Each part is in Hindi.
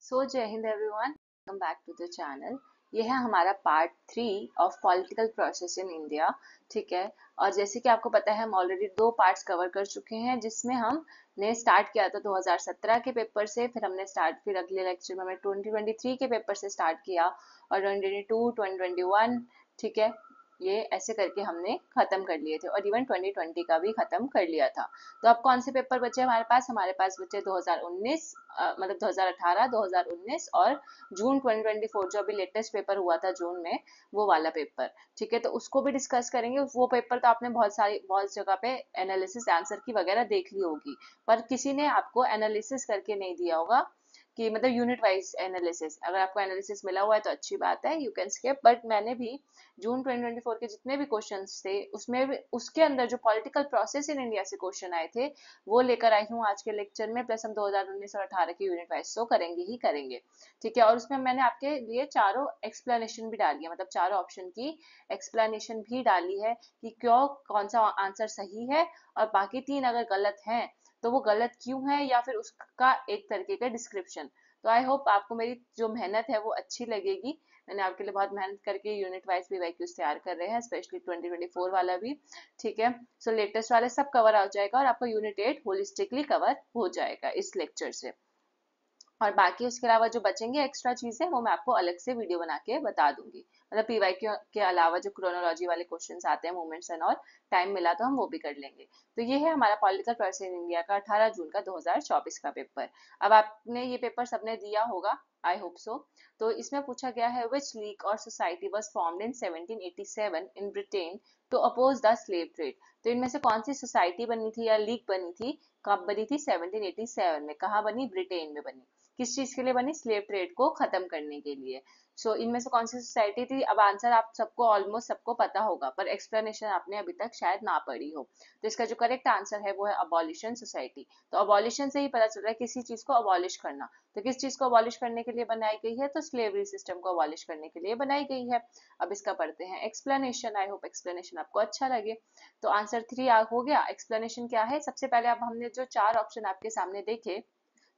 So Jai Hind everyone, welcome back to the channel. ये है हमारा part 3 of political process in India. ठीक है। और जैसे कि आपको पता है हम ऑलरेडी 2 पार्ट्स कवर कर चुके हैं, जिसमें हमने स्टार्ट किया था 2017 के पेपर से, फिर अगले लेक्चर में हमने 2023 के पेपर से स्टार्ट किया और 2022 2021। ठीक है, ये ऐसे करके हमने खत्म कर लिए थे और इवन 2020 का भी खत्म कर लिया था। तो अब कौन से पेपर बचे हमारे पास बचे 2019, मतलब 2018, 2019 और जून 2024, जो अभी लेटेस्ट पेपर हुआ था जून में, वो वाला पेपर। ठीक है, तो उसको भी डिस्कस करेंगे। वो पेपर तो आपने बहुत जगह पे एनालिसिस आंसर की वगैरह देख ली होगी, पर किसी ने आपको एनालिसिस करके नहीं दिया होगा कि मतलब यूनिट वाइज एनालिसिस। अगर आपको एनालिसिस मिला हुआ है तो अच्छी बात है, यू कैन स्किप। बट मैंने भी जून 2024 के जितने भी क्वेश्चंस थे उसमें उसके अंदर जो पॉलिटिकल प्रोसेस इन इंडिया से क्वेश्चन आए थे वो लेकर आई हूँ आज के लेक्चर में। प्लस हम 2019 और 18 के यूनिट वाइज तो करेंगे ही करेंगे। ठीक है, और उसमें मैंने आपके लिए चारों एक्सप्लेनेशन भी डाली है, मतलब चारों ऑप्शन की एक्सप्लेनेशन भी डाली है कि क्यों कौन सा आंसर सही है, और बाकी 3 अगर गलत हैं तो वो गलत क्यों है, या फिर उसका एक तरीके का डिस्क्रिप्शन। तो आई होप आपको मेरी जो मेहनत है वो अच्छी लगेगी। मैंने आपके लिए बहुत मेहनत करके यूनिट वाइज भी वैक्यूज तैयार कर रहे हैं, स्पेशली 2024 वाला भी। ठीक है, सो लेटेस्ट वाले सब कवर हो जाएगा और आपका यूनिट 8 होलिस्टिकली कवर हो जाएगा इस लेक्चर से। और बाकी उसके अलावा जो बचेंगे एक्स्ट्रा चीजें वो मैं आपको अलग से वीडियो बना के बता दूंगी। मतलब पीवाईक्यू के अलावा जो क्रोनोलॉजी वाले क्वेश्चंस आते हैं, मूवमेंट्स एंड ऑल, टाइम मिला तो हम वो भी कर लेंगे। तो ये है हमारा पॉलिटिकल प्रोसेस इन इंडिया का 18 जून का 2024 का पेपर। अब आपने ये पेपर सबने दिया होगा, आई होप सो। तो इसमें पूछा गया है विच लीग और society was formed in 1787 in Britain to oppose the slave trade. तो इनमें से कौन सी सोसाइटी बनी थी या लीग बनी थी, कब बनी थी? 1787 में। कहाँ बनी? ब्रिटेन में बनी। किस चीज के लिए बनी? स्लेव ट्रेड को खत्म करने के लिए। सो इनमें से कौन सी सोसाइटी थी? अब आंसर आप सबको ऑलमोस्ट सबको पता होगा, पर एक्सप्लेनेशन आपने अभी तक शायद ना पढ़ी हो। तो इसका जो करेक्ट आंसर है वो है अबॉलिशन सोसाइटी। तो अबॉलिशन से ही पता चल रहा है किसी चीज को अबॉलिश करना। तो किस चीज को अबॉलिश करने के लिए बनाई गई है? तो स्लेवरी सिस्टम को अबॉलिश करने के लिए बनाई गई है। अब इसका पढ़ते हैं एक्सप्लेनेशन। आई होप एक्सप्लेनेशन आपको अच्छा लगे। तो आंसर 3 हो गया। एक्सप्लेनेशन क्या है? सबसे पहले अब हमने जो 4 ऑप्शन आपके सामने देखे,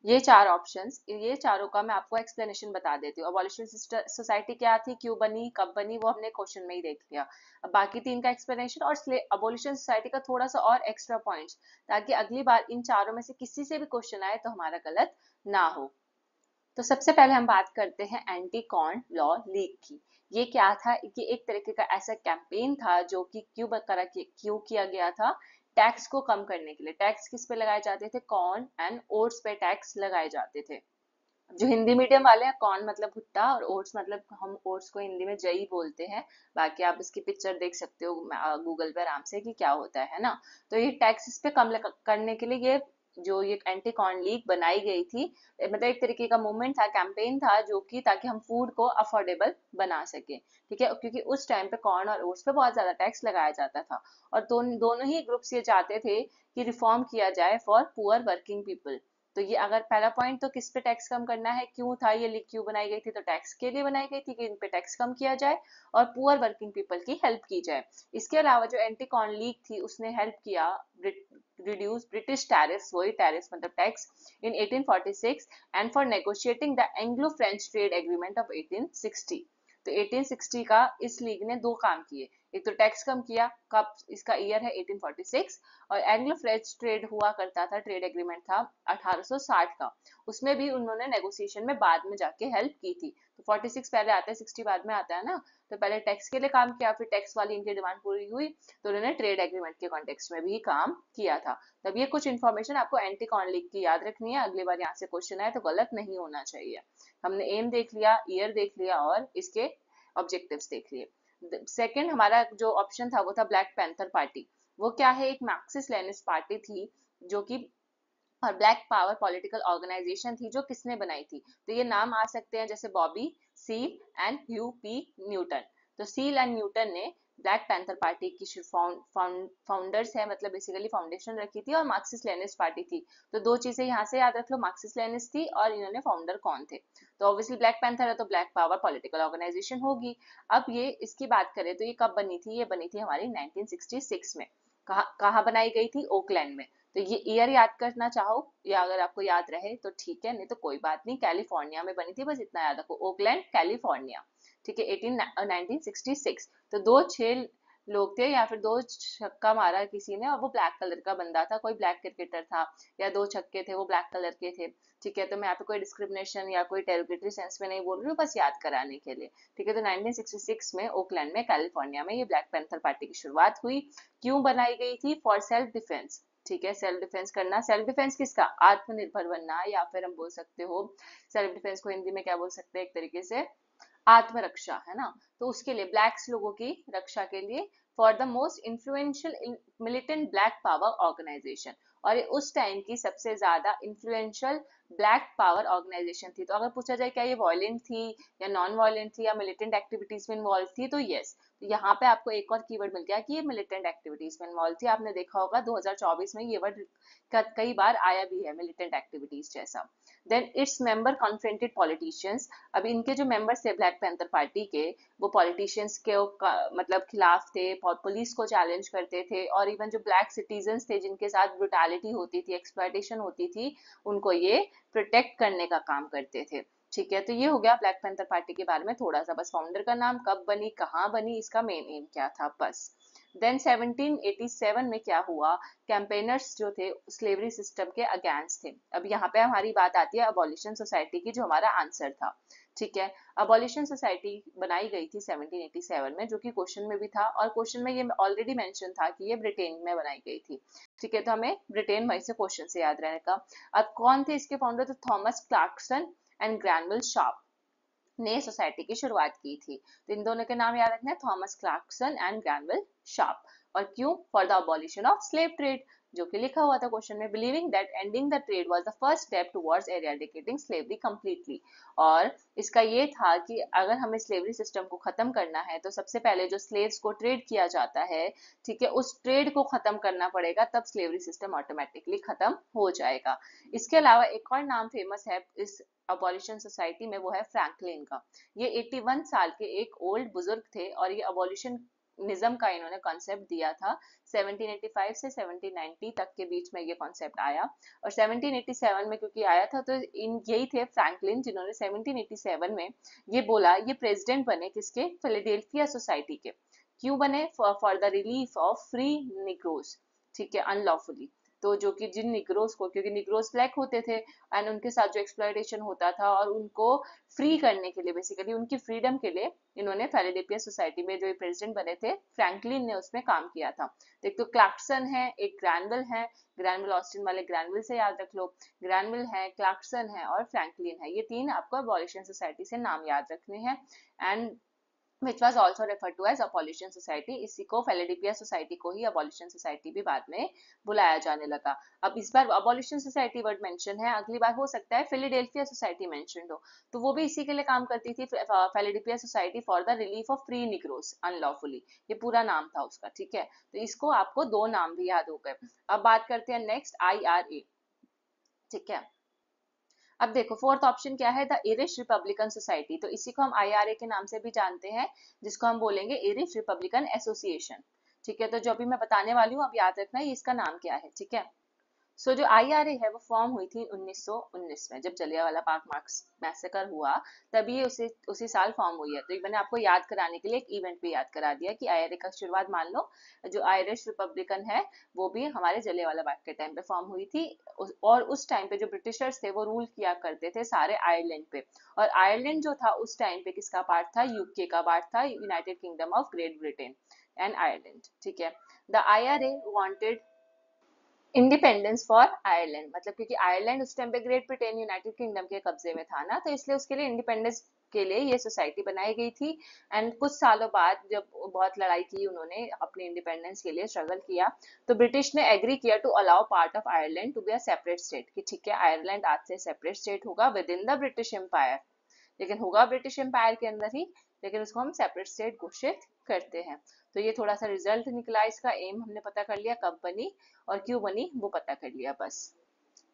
ये 4 ऑप्शंस, ये चारों का मैं आपको एक्सप्लेनेशन बता देती हूँ। अबॉलिशन सोसाइटी क्या थी, क्यों बनी, कब बनी, वो हमने क्वेश्चन में ही देख लिया। अब बाकी 3 का एक्सप्लेनेशन और अबॉलिशन सोसाइटी का थोड़ा सा और एक्स्ट्रा पॉइंट्स, ताकि अगली बार इन चारों में से किसी से भी क्वेश्चन आए तो हमारा गलत ना हो। तो सबसे पहले हम बात करते हैं एंटी कॉर्न लॉ लीग की। ये क्या था? ये एक तरीके का ऐसा कैंपेन था जो कि क्यों किया गया था? टैक्स को कम करने के लिए। टैक्स किस पे लगाए जाते थे? कॉर्न एंड ओट्स पे टैक्स लगाए जाते थे। जो हिंदी मीडियम वाले हैं, कॉर्न मतलब भुट्टा और ओट्स मतलब, हम ओट्स को हिंदी में जई बोलते हैं। बाकी आप इसकी पिक्चर देख सकते हो गूगल पे आराम से कि क्या होता है ना। तो ये टैक्स इस पे कम करने के लिए ये एंटी कॉर्न लीग बनाई गई थी। मतलब एक तरीके का मूवमेंट था, कैंपेन था, जो कि ताकि हम फूड को अफोर्डेबल बना सके। ठीक है, क्योंकि उस टाइम पे कॉर्न और ओट्स पे बहुत ज्यादा टैक्स लगाया जाता था। और दोनों ही ग्रुप्स ये चाहते थे कि रिफॉर्म किया जाए फॉर पुअर वर्किंग पीपल। तो ये अगर पहला पॉइंट, तो किस पे टैक्स कम करना है, क्यों था ये लीग, क्यों बनाई गई थी? तो टैक्स के लिए बनाई गई थी कि इन पे टैक्स कम किया जाए और पुअर वर्किंग पीपल की हेल्प की जाए। इसके अलावा जो एंटी कॉर्न लीग थी उसने हेल्प किया रिड्यूस ब्रिटिश टैरिफ्स, वही टैरिफ्स मतलब tax, in 1846 and for negotiating the Anglo French trade agreement of 1860। तो 1860 का इस लीग ने 2 काम किए। एक तो टैक्स कम किया, कब? इसका ईयर है 1846। और एंग्लो फ्रेंच ट्रेड हुआ करता था, ट्रेड एग्रीमेंट था 1860 का। उसमें भी उन्होंने नेगोशिएशन में बाद में जाके हेल्प की थी। तो 46 पहले आता है, 60 बाद में आता है ना। तो पहले टैक्स के लिए काम किया, फिर टैक्स वाली इनकी डिमांड पूरी हुई तो उन्होंने ट्रेड एग्रीमेंट के कॉन्टेक्स्ट में भी काम किया था। तब ये कुछ इन्फॉर्मेशन आपको एंटी कॉर्न लीग की याद रखनी है, अगली बार यहाँ से क्वेश्चन आए तो गलत नहीं होना चाहिए। हमने एम देख लिया, ईयर देख लिया और इसके ऑब्जेक्टिव्स देख लिए। सेकंड हमारा जो ऑप्शन था वो था ब्लैक पैंथर पार्टी। वो क्या है? एक मार्क्सिस्ट लेनिस्ट पार्टी थी जो कि, और ब्लैक पावर पॉलिटिकल ऑर्गेनाइजेशन थी जो किसने बनाई थी? तो ये नाम आ सकते हैं जैसे Bobby Seale and Huey P Newton. तो सील एंड न्यूटन ने ब्लैक पैंथर पार्टी की फाउंडर्स है, मतलब बेसिकली फाउंडेशन रखी थी, और मार्क्सिस्ट लेनिस्ट पार्टी थी। तो 2 चीजें यहाँ से याद रख लो, मार्क्सिस्ट लेनिस्ट थी और इन्होंने फाउंडर कौन थे। तो ऑब्वियसली ब्लैक पैंथर है तो ब्लैक पावर पॉलिटिकल ऑर्गेनाइजेशन होगी। अब ये इसकी बात करें तो ये कब बनी थी? ये बनी थी हमारी 1966 में। कहाँ बनाई गई थी? ओकलैंड में। तो ये ईयर याद करना चाहो या अगर आपको याद रहे तो ठीक है, नहीं तो कोई बात नहीं। कैलिफोर्निया में बनी थी, बस इतना याद रखो, ओकलैंड कैलिफोर्निया, ठीक है, 1966। तो 2-6 लोग थे या फिर 2 छक्का मारा किसी ने और वो ब्लैक कलर का बंदा था, कोई ब्लैक क्रिकेटर था, या 2 छक्के थे वो ब्लैक कलर के थे, ठीक है। तो मैं यहाँ पे कोई डिस्क्रिमिनेशन या कोई डेरोगेटरी सेंस में नहीं बोल रही हूँ, बस याद कराने के लिए, ठीक है। तो 1966 में ओकलैंड में कैलिफोर्निया में ये ब्लैक पैंथर पार्टी की शुरुआत हुई। क्यों बनाई गई थी? फॉर सेल्फ डिफेंस, ठीक है, सेल्फ डिफेंस करना। सेल्फ डिफेंस किसका? आत्मनिर्भर बनना, या फिर हम बोल सकते हो सेल्फ डिफेंस को हिंदी में क्या बोल सकते हैं, एक तरीके से आत्मरक्षा, है ना। तो उसके लिए ब्लैक्स लोगों की रक्षा के लिए, for the most influential militant black power organisation, और ये उस टाइम की सबसे ज्यादा इन्फ्लुएंशियल ब्लैक पावर ऑर्गेनाइजेशन थी। तो अगर पूछा जाए क्या ये वायलेंट थी या नॉन वायलेंट थी या मिलिटेंट एक्टिविटीज में इन्वॉल्व थी, तो यस। तो यहाँ पे आपको एक और कीवर्ड मिल गया कि ये मिलिटेंट एक्टिविटीज में इन्वॉल्व थी। आपने देखा होगा 2024 में ये वर्ड कई बार आया भी है, मिलिटेंट एक्टिविटीज जैसा। Then its member confronted politicians, अब इनके जो मेंबर्स थे ब्लैक पैंथर पार्टी के, वो पॉलिटिशियंस के मतलब खिलाफ थे, पुलिस को चैलेंज करते थे, और इवन जो ब्लैक सिटीजन्स थे जिनके साथ ब्रुटैलिटी होती थी, एक्सप्लॉयटेशन होती थी, उनको ये प्रोटेक्ट करने का काम करते थे, ठीक है। तो ये हो गया ब्लैक पैंथर पार्टी के बारे में थोड़ा सा, बस फाउंडर का नाम, कब बनी, कहाँ बनी, इसका मेन एम क्या था, बस। देन 1787 में क्या हुआ, कैंपेनर्स जो थे स्लेवरी सिस्टम के अगेंस्ट थे। अब यहाँ पे हमारी बात आती है अबॉलिशन सोसाइटी की, जो हमारा आंसर था, ठीक है। अबॉलिशन सोसाइटी बनाई गई थी 1787 में, जो कि क्वेश्चन में भी था, और क्वेश्चन में ये ऑलरेडी मेंशन था कि ये ब्रिटेन में बनाई गई थी, ठीक है। तो हमें ब्रिटेन वहीं से क्वेश्चन से याद रहने का। अब कौन थे इसके फाउंडर? तो Thomas Clarkson and Granville sharp ने सोसाइटी की शुरुआत की थी। तो इन दोनों के नाम याद रखना है, Thomas Clarkson and Granville Sharp. और क्यों? For the abolition of slave trade, जो कि लिखा हुआ था क्वेश्चन में, believing that ending the trade was the first step towards eradicating slavery completely. और इसका ये था कि अगर हमें स्लेवरी सिस्टम को खत्म करना है तो सबसे पहले जो स्लेव्स को ट्रेड किया जाता है, ठीक है, उस ट्रेड को खत्म करना पड़ेगा, तब स्लेवरी सिस्टम ऑटोमेटिकली खत्म हो जाएगा। इसके अलावा एक और नाम फेमस है इस अबॉलिशन सोसाइटी में, वो है फ्रैंकलिन का। ये 81 साल के एक ओल्ड बुजुर्ग थे, और ये अबॉलिशन निज्म का इन्होंने कॉन्सेप्ट दिया था। 1785 से 1790 तक के बीच में ये कॉन्सेप्ट आया, और 1787 में क्योंकि आया था, तो इन यही थे फ्रैंकलिन जिन्होंने 1787 में ये बोला, ये प्रेसिडेंट बने किसके? फिलाडेल्फिया सोसाइटी के। क्यों बने? For the relief of free negroes, ठीक है, अनलॉफुली। तो जो कि जिन निग्रोस को, क्योंकि निग्रोस ब्लैक होते थे एंड उनके साथ जो एक्सप्लॉयटेशन होता था, और उनको फ्री करने के लिए, बेसिकली उनकी फ्रीडम के लिए, इन्होंने फिलाडेल्फिया सोसाइटी में जो प्रेसिडेंट बने थे फ्रैंकलिन ने उसमें काम किया था। तो एक तो क्लार्कसन है, एक ग्रैनविल है, ग्रैनविल ऑस्टिन वाले ग्रैनविल से याद रख लो, ग्रैनविल है, क्लार्कसन है और फ्रैंकलिन है, ये तीन आपको अबॉलिशन सोसाइटी से नाम याद रखने हैं। And which was also referred to as abolition society। इसी को फिलाडेल्फिया सोसाइटी को ही abolition society भी बाद में बुलाया जाने लगा। अब इस बार abolition society वर्ड मेंशन है, अगली बार हो सकता है फिलाडेल्फिया सोसाइटी मेंशन हो, तो वो भी इसी के लिए काम करती थी, Philadelphia society for the relief of free negroes unlawfully, ये पूरा नाम था उसका, ठीक है। तो इसको आपको दो नाम भी याद हो गए। अब बात करते हैं नेक्स्ट IRA, ठीक है। अब देखो फोर्थ ऑप्शन क्या है, द इरिश रिपब्लिकन सोसाइटी, तो इसी को हम IRA के नाम से भी जानते हैं, जिसको हम बोलेंगे इरिश रिपब्लिकन एसोसिएशन, ठीक है। तो जो अभी मैं बताने वाली हूँ अब याद रखना है इसका नाम क्या है, ठीक है। सो जो IRA है वो फॉर्म हुई थी 1919 में, जब जलियांवाला बाग मैसेकर हुआ, तभी ये उसी साल फॉर्म हुई है। तो मैंने आपको याद कराने के लिए एक इवेंट भी याद करा दिया कि IRA का शुरुआत मान लो जो आयरिश रिपब्लिकन है वो भी हमारे जलियांवाला बाग के टाइम पे फॉर्म हुई थी। और उस टाइम पे जो ब्रिटिशर्स थे वो रूल किया करते थे सारे आयरलैंड पे, और आयरलैंड जो था उस टाइम पे किसका पार्ट था? यूके का पार्ट था, United kingdom of great Britain and Ireland, ठीक है। The IRA wanted independence for Ireland, मतलब क्योंकि आयरलैंड उस टाइम पे ग्रेट ब्रिटेन यूनाइटेड किंगडम के कब्जे में था ना, तो इसलिए उसके लिए इंडिपेंडेंस के लिए ये सोसाइटी बनाई गई थी। एंड कुछ सालों बाद जब बहुत लड़ाई की उन्होंने अपने इंडिपेंडेंस के लिए, स्ट्रगल किया, तो ब्रिटिश ने एग्री किया to allow part of Ireland to be a separate state, कि ठीक है आयरलैंड आज से सेपरेट स्टेट होगा within the British empire, लेकिन होगा ब्रिटिश एम्पायर के अंदर ही, लेकिन उसको हम सेपरेट स्टेट घोषित करते हैं। तो ये थोड़ा सा रिजल्ट निकला, इसका एम हमने पता कर लिया, कब बनी और क्यों बनी वो पता कर लिया, बस।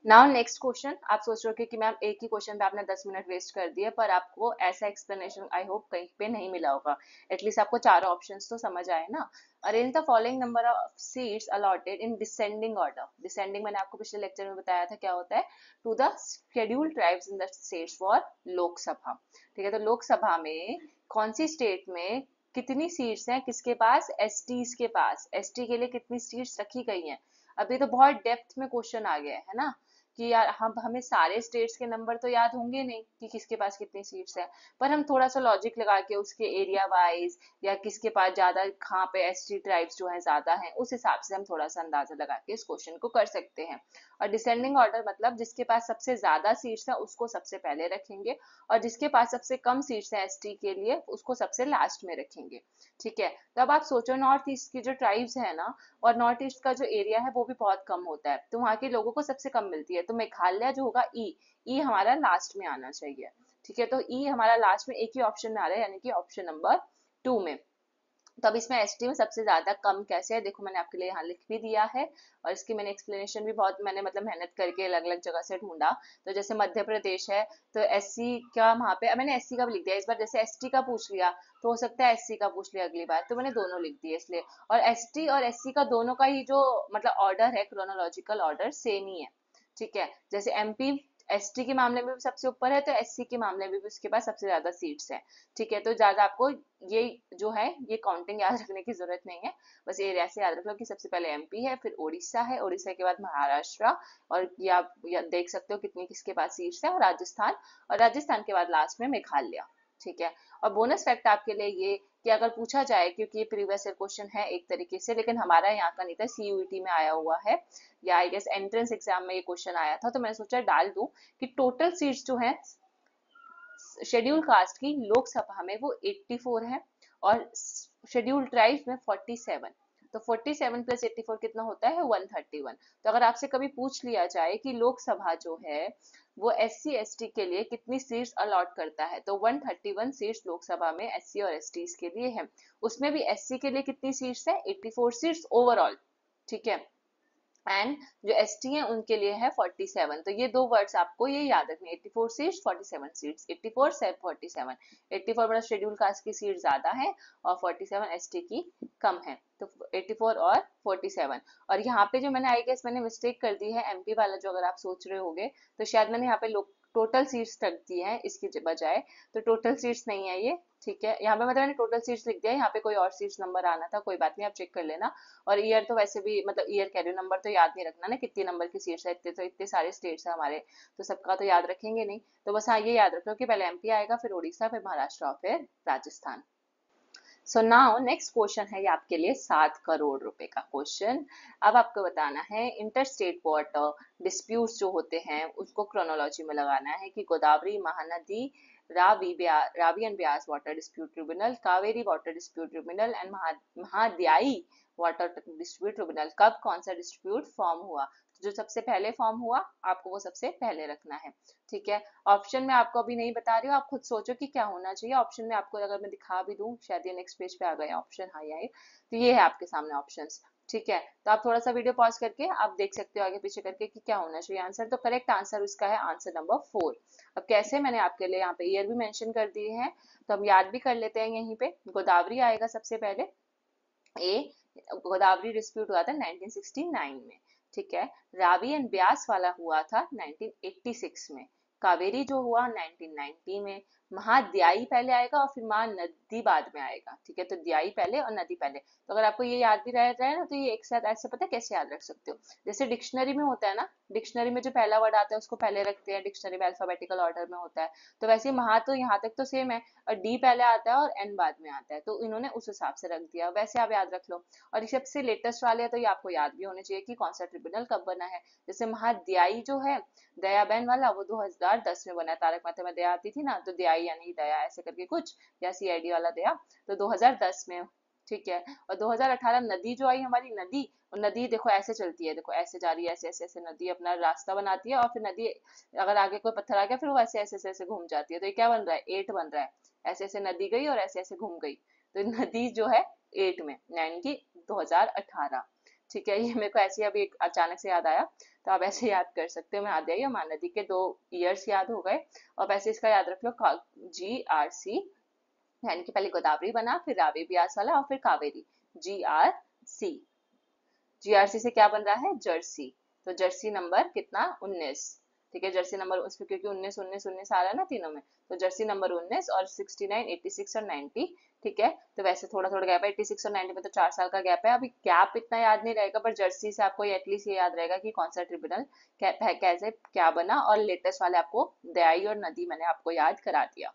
Now next question. आप सोच रहे हो कि मैम एक ही क्वेश्चन पे आपने 10 मिनट वेस्ट कर दिए, पर आपको ऐसा एक्सप्लेनेशन आई होप कहीं पे नहीं मिला होगा। एटलीस्ट आपको चारों ऑप्शंस तो समझ आए ना। Arrange the following number of seats allotted in descending order. Descending मैंने आपको पिछले लेक्चर में बताया था क्या होता है, to the scheduled tribes in the states for Lok Sabha. ठीक है, तो लोकसभा में कौन सी स्टेट में कितनी सीट्स हैं, किसके पास, एसटीज के पास, एसटी के लिए कितनी सीट्स रखी गई हैं। अभी तो बहुत डेप्थ में क्वेश्चन आ गया है ना, कि यार हम हमें सारे स्टेट्स के नंबर तो याद होंगे नहीं कि किसके पास कितनी सीट्स है, पर हम थोड़ा सा लॉजिक लगा के उसके एरिया वाइज या किसके पास ज्यादा, कहाँ पे एसटी ट्राइब्स जो है ज्यादा हैं, उस हिसाब से हम थोड़ा सा अंदाजा लगा के इस क्वेश्चन को कर सकते हैं। और डिसेंडिंग ऑर्डर मतलब जिसके पास सबसे ज्यादा सीट्स है उसको सबसे पहले रखेंगे, और जिसके पास सबसे कम सीट्स है एसटी के लिए उसको सबसे लास्ट में रखेंगे। ठीक है, तो अब आप सोचो नॉर्थ ईस्ट की जो ट्राइब्स है ना, और नॉर्थ ईस्ट का जो एरिया है वो भी बहुत कम होता है, तो वहाँ के लोगों को सबसे कम मिलती है, तो मेघालय जो होगा ई हमारा लास्ट में आना चाहिए। ठीक है, तो ई हमारा लास्ट में एक ही ऑप्शन में आ रहा है, यानी कि ऑप्शन नंबर 2 में। तो अब इसमें एसटी में सबसे ज्यादा कम कैसे है, देखो मैंने आपके लिए यहाँ लिख भी दिया है, और इसकी मैंने एक्सप्लेनेशन भी बहुत मैंने मतलब मेहनत करके अलग अलग जगह से ढूंढा। तो जैसे मध्य प्रदेश है, तो एससी का वहाँ पे मैंने एससी का भी लिख दिया इस बार, जैसे एसटी का पूछ लिया तो हो सकता है एससी का पूछ लिया अगली बार, तो मैंने दोनों लिख दिए इसलिए। और एसटी और एससी का दोनों का ही जो मतलब ऑर्डर है, क्रोनोलॉजिकल ऑर्डर सेम ही है। ठीक है, जैसे एमपी एसटी के मामले में भी सबसे ऊपर है, तो एससी के मामले में भी उसके पास सबसे ज्यादा सीट्स है। ठीक है, तो ज्यादा आपको ये जो है ये काउंटिंग याद रखने की जरूरत नहीं है, बस ये ऐसे याद रख लो कि सबसे पहले एमपी है, फिर उड़ीसा है, उड़ीसा के बाद महाराष्ट्र, और ये आप देख सकते हो कितनी किसके पास सीट्स है, और राजस्थान, और राजस्थान के बाद लास्ट में मेघालय। ठीक है, और बोनस फैक्ट आपके लिए ये कि अगर पूछा जाए, क्योंकि ये प्रीवियस ईयर क्वेश्चन है एक तरीके से, लेकिन हमारा यहाँ का नहीं था, सीयूईटी में आया हुआ है, या आई गेस एंट्रेंस एग्जाम में ये क्वेश्चन आया था, तो मैंने सोचा डाल दूं कि टोटल सीट्स जो है शेड्यूल कास्ट की लोकसभा में वो 84 है, और शेड्यूल ट्राइब्स में 47। तो 47 प्लस 84 कितना होता है, 131। तो अगर आपसे कभी पूछ लिया जाए कि लोकसभा जो है वो एससी एसटी के लिए कितनी सीट्स अलॉट करता है, तो 131 सीट्स लोकसभा में एससी और एसटी के लिए है। उसमें भी एससी के लिए कितनी सीट्स है, 84 सीट्स ओवरऑल। ठीक है, एंड जो एस टी है उनके लिए है 47। तो ये दो वर्ड्स आपको ये याद रखने, 84 सीट्स 47 सीट्स, 84 से 47। 84 मतलब शेड्यूल कास्ट की सीट ज्यादा है, और 47 एसटी की कम है, तो 84 और 47। और यहाँ पे जो मैंने आई गेस मैंने मिस्टेक कर दी है एमपी वाला, जो अगर आप सोच रहे होगे, तो शायद मैंने यहाँ पे लोग टोटल सीट्स रख दी है इसकी बजाय, तो टोटल सीट्स नहीं है ये। ठीक है, यहाँ पे मतलब मैंने टोटल सीट्स लिख दिया है, यहाँ पे कोई और सीट्स नंबर आना था, कोई बात नहीं, आप चेक कर लेना। और ईयर तो वैसे भी मतलब ईयर कैरियर नंबर तो याद नहीं रखना ना, कितनी नंबर की सीट्स है, इतने तो इतने सारे स्टेट्स है हमारे, तो सबका तो याद रखेंगे नहीं। तो बस हाँ ये याद रखो कि पहले एमपी आएगा, फिर उड़ीसा, फिर महाराष्ट्र और फिर Rajasthan. So now next question है ये आपके लिए 7 करोड़ रुपए का क्वेश्चन। अब आपको बताना है इंटर स्टेट वाटर डिस्प्यूट्स जो होते हैं उसको क्रोनोलॉजी में लगाना है, कि Godavari, Mahanadi, Ravi and Beas water dispute tribunal, Kaveri water dispute tribunal and Mahadayi water dispute tribunal, कब कौन सा डिस्प्यूट फॉर्म हुआ। जो सबसे पहले फॉर्म हुआ आपको वो सबसे पहले रखना है। ठीक है, ऑप्शन में आपको अभी नहीं बता रही हूँ, आप खुद सोचो कि क्या होना चाहिए। ऑप्शन में आपको अगर मैं दिखा भी दूं, शायद ये नेक्स्ट पेज पे आ गए ऑप्शन, हाँ ये, तो ये है आपके सामने ऑप्शंस। ठीक है, तो आप थोड़ा सा वीडियो पॉज करके आप देख सकते हो आगे पीछे करके कि क्या होना चाहिए आंसर। तो करेक्ट आंसर उसका है आंसर नंबर 4। अब कैसे, मैंने आपके लिए यहाँ पे ईयर भी मेंशन कर दिए हैं, तो हम याद भी कर लेते हैं। यहीं पे गोदावरी आएगा सबसे पहले, ए, गोदावरी डिस्प्यूट हुआ था 1969 में। ठीक है, रावी एंड ब्यास वाला हुआ था 1986 में, कावेरी जो हुआ 1990 में, महाद्याई पहले आएगा और फिर महानदी बाद में आएगा। ठीक है, तो द्याई पहले और नदी पहले। तो अगर आपको ये याद भी रह जाए ना, तो ये एक साथ ऐसे पता है कैसे याद रख सकते हो, जैसे डिक्शनरी में होता है ना, डिक्शनरी में जो पहला वर्ड आता है उसको पहले रखते हैं, डिक्शनरी में अल्फाबेटिकल ऑर्डर में होता है, तो वैसे महा तो यहाँ तक तो सेम है, और डी पहले आता है और एन बाद में आता है, तो इन्होंने उस हिसाब से रख दिया, वैसे आप याद रख लो। और ये सबसे लेटेस्ट वाले है, तो ये आपको याद भी होने चाहिए कि कौन सा ट्रिब्यूनल कब बना है। जैसे महाद्याई जो है दयाबेन वाला, वो 2010 में बना है, तारक मेहता में दया आती थी ना, तो दयाई यानी दया ऐसे करके कुछ, या सीआईडी वाला दया, तो 2010 में। ठीक है, और 2018 नदी जो आई हमारी नदी, और नदी देखो ऐसे चलती है, देखो ऐसे जा रही है, ऐसे ऐसे ऐसे नदी अपना रास्ता बनाती है, और फिर नदी अगर आगे कोई पत्थर आ गया फिर वो ऐसे ऐसे ऐसे ऐसे घूम जाती है, तो ये क्या बन रहा है, एट बन रहा है। ऐसे ऐसे नदी गई और ऐसे ऐसे घूम गई, तो नदी जो है एट में, यानी कि 2018। ठीक है, ये मेरे को ऐसे ही अभी अचानक से याद आया, तो आप ऐसे याद कर सकते हो। महादेव महानदी के 2 ईयर्स याद हो गए। और वैसे इसका याद रख लो, GRC, यानी कि पहले गोदावरी बना, फिर रावी ब्यास वाला, और फिर कावेरी। GRC, जीआरसी से क्या बन रहा है, जर्सी। तो जर्सी नंबर कितना, 19। ठीक है, जर्सी नंबर उसमें क्योंकि 19 19 19 आ रहा है ना तीनों में, तो जर्सी नंबर 19 और 69 86 और 90। ठीक है, तो वैसे थोड़ा थोड़ा गैप है, 86 और 90 में तो 4 साल का गैप है। अभी गैप इतना याद नहीं रहेगा, पर जर्सी से आपको एटलीस्ट ये याद रहेगा कि कौन सा ट्रिब्यूनल कैसे क्या बना, और लेटेस्ट वाले आपको दयाई और नदी मैंने आपको याद करा दिया।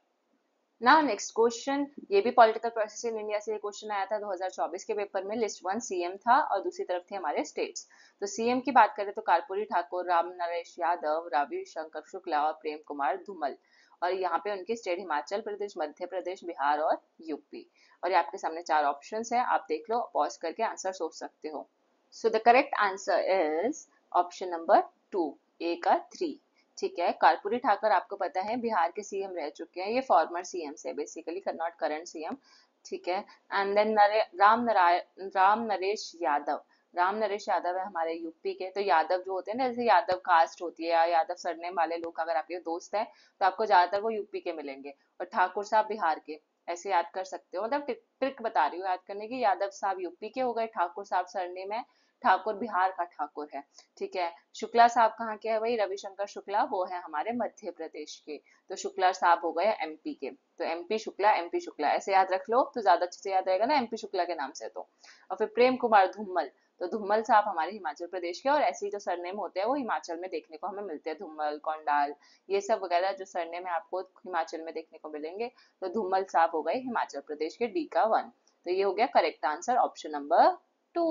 नाउ नेक्स्ट क्वेश्चन, ये भी पॉलिटिकल प्रोसेस इन इंडिया से क्वेश्चन आया था 2024 के पेपर में। लिस्ट 1 सीएम था और दूसरी तरफ थे हमारे स्टेट्स। तो सीएम की बात करें तो कर्पूरी ठाकुर, राम नरेश यादव, रवि शंकर शुक्ला और प्रेम कुमार धूमल। और यहाँ पे उनकी स्टेट हिमाचल प्रदेश, मध्य प्रदेश, बिहार और यूपी। और ये आपके सामने 4 ऑप्शंस है, आप देख लो, पॉज करके आंसर सोच सकते हो। सो the correct answer is option number 2, ए का 3। ठीक है, कर्पूरी ठाकर आपको पता है बिहार के सीएम रह चुके हैं, ये फॉर्मर सीएम है बेसिकली, नॉट करंट सीएम। ठीक है, एंड देन राम नरेश यादव। राम नरेश यादव है हमारे यूपी के। तो यादव जो होते हैं ना, जैसे यादव कास्ट होती है या यादव सरनेम वाले लोग अगर आपके दोस्त हैं, तो आपको ज्यादातर वो यूपी के मिलेंगे। और ठाकुर साहब बिहार के, ऐसे याद कर सकते हो। मतलब ट्रिक बता रही हूँ याद करने की। यादव साहब यूपी के हो गए, ठाकुर साहब सरनेम है, ठाकुर बिहार का ठाकुर है। ठीक है, शुक्ला साहब कहाँ के है, वही रविशंकर शुक्ला, वो है हमारे मध्य प्रदेश के। तो शुक्ला साहब हो गए एमपी के। तो एमपी शुक्ला ऐसे याद रख लो, तो ज्यादा अच्छे से याद रहेगा ना एमपी शुक्ला के नाम से। तो और फिर प्रेम कुमार धूमल, तो धूमल साहब हमारे हिमाचल प्रदेश के। और ऐसे ही जो सरनेम होते हैं वो हिमाचल में देखने को हमें मिलते हैं, धूमल, कौंडाल, ये सब वगैरह जो सरनेम है आपको हिमाचल में देखने को मिलेंगे। तो धूमल साहब हो गए हिमाचल प्रदेश के, डी का 1। तो ये हो गया correct answer, option number 2।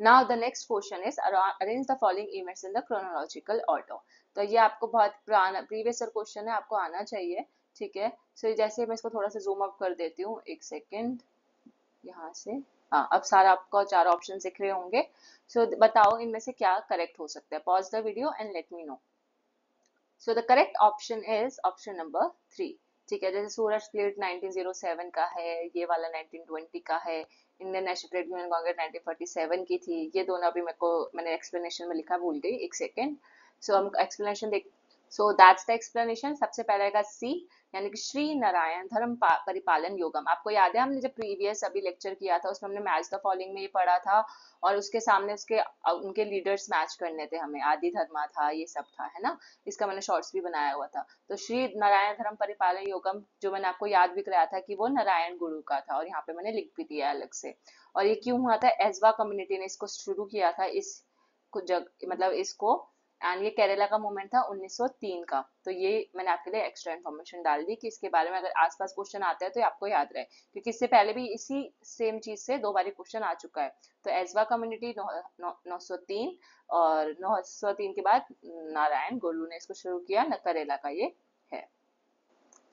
Now the next question is arrange the following events in the chronological order। तो ये आपको बहुत पुराना प्रीवियस ईयर क्वेश्चन है, आपको आना चाहिए। ठीक है, सो जैसे मैं इसको थोड़ा सा जूम अप कर देती हूँ, एक सेकेंड यहाँ से। हाँ, अब सारा आपको 4 ऑप्शन दिख रहे होंगे। सो बताओ इनमें से क्या करेक्ट हो सकता है। Pause the video and let me know. So the correct option is option number 3। ठीक है, जैसे सूरज स्प्लिट 1907 का है, ये वाला 1920 का है, Indian National Trade Union Congress 1947 की थी। ये दोनों अभी मैंने एक्सप्लेनेशन में लिखा, भूल गई, एक सेकेंड। सो हम एक्सप्लेनेशन देख। So that's the explanation. सबसे पहले आएगा सी, यानी कि श्री नारायण धर्म परिपालन योगम। आपको याद है हमने जब प्रीवियस अभी लेक्चर किया था उसमें हमने मैच द फॉलोइंग में ये पढ़ा था, और उसके सामने उसके उनके लीडर्स मैच करने थे हमें, आदि धर्मा था, ये सब था, है ना। इसका मैंने शॉर्ट्स भी बनाया हुआ था। तो श्री नारायण धर्म परिपालन योगम जो मैंने आपको याद भी कराया था कि वो नारायण गुरु का था, और यहाँ पे मैंने लिख भी दिया अलग से। और ये क्यों हुआ था, एजवा कम्युनिटी ने इसको शुरू किया था, इस मतलब इसको। एंड ये केरला का मूवमेंट था 1903 का। तो ये मैंने आपके लिए एक्स्ट्रा इन्फॉर्मेशन डाल दी कि इसके बारे में अगर आसपास क्वेश्चन आता है तो आपको याद रहे, क्योंकि इससे पहले भी इसी सेम चीज से 2 बार क्वेश्चन आ चुका है। तो एजवा कम्युनिटी 903, और 903 के बाद नारायण गुरु ने इसको शुरू किया, न करेला का ये है।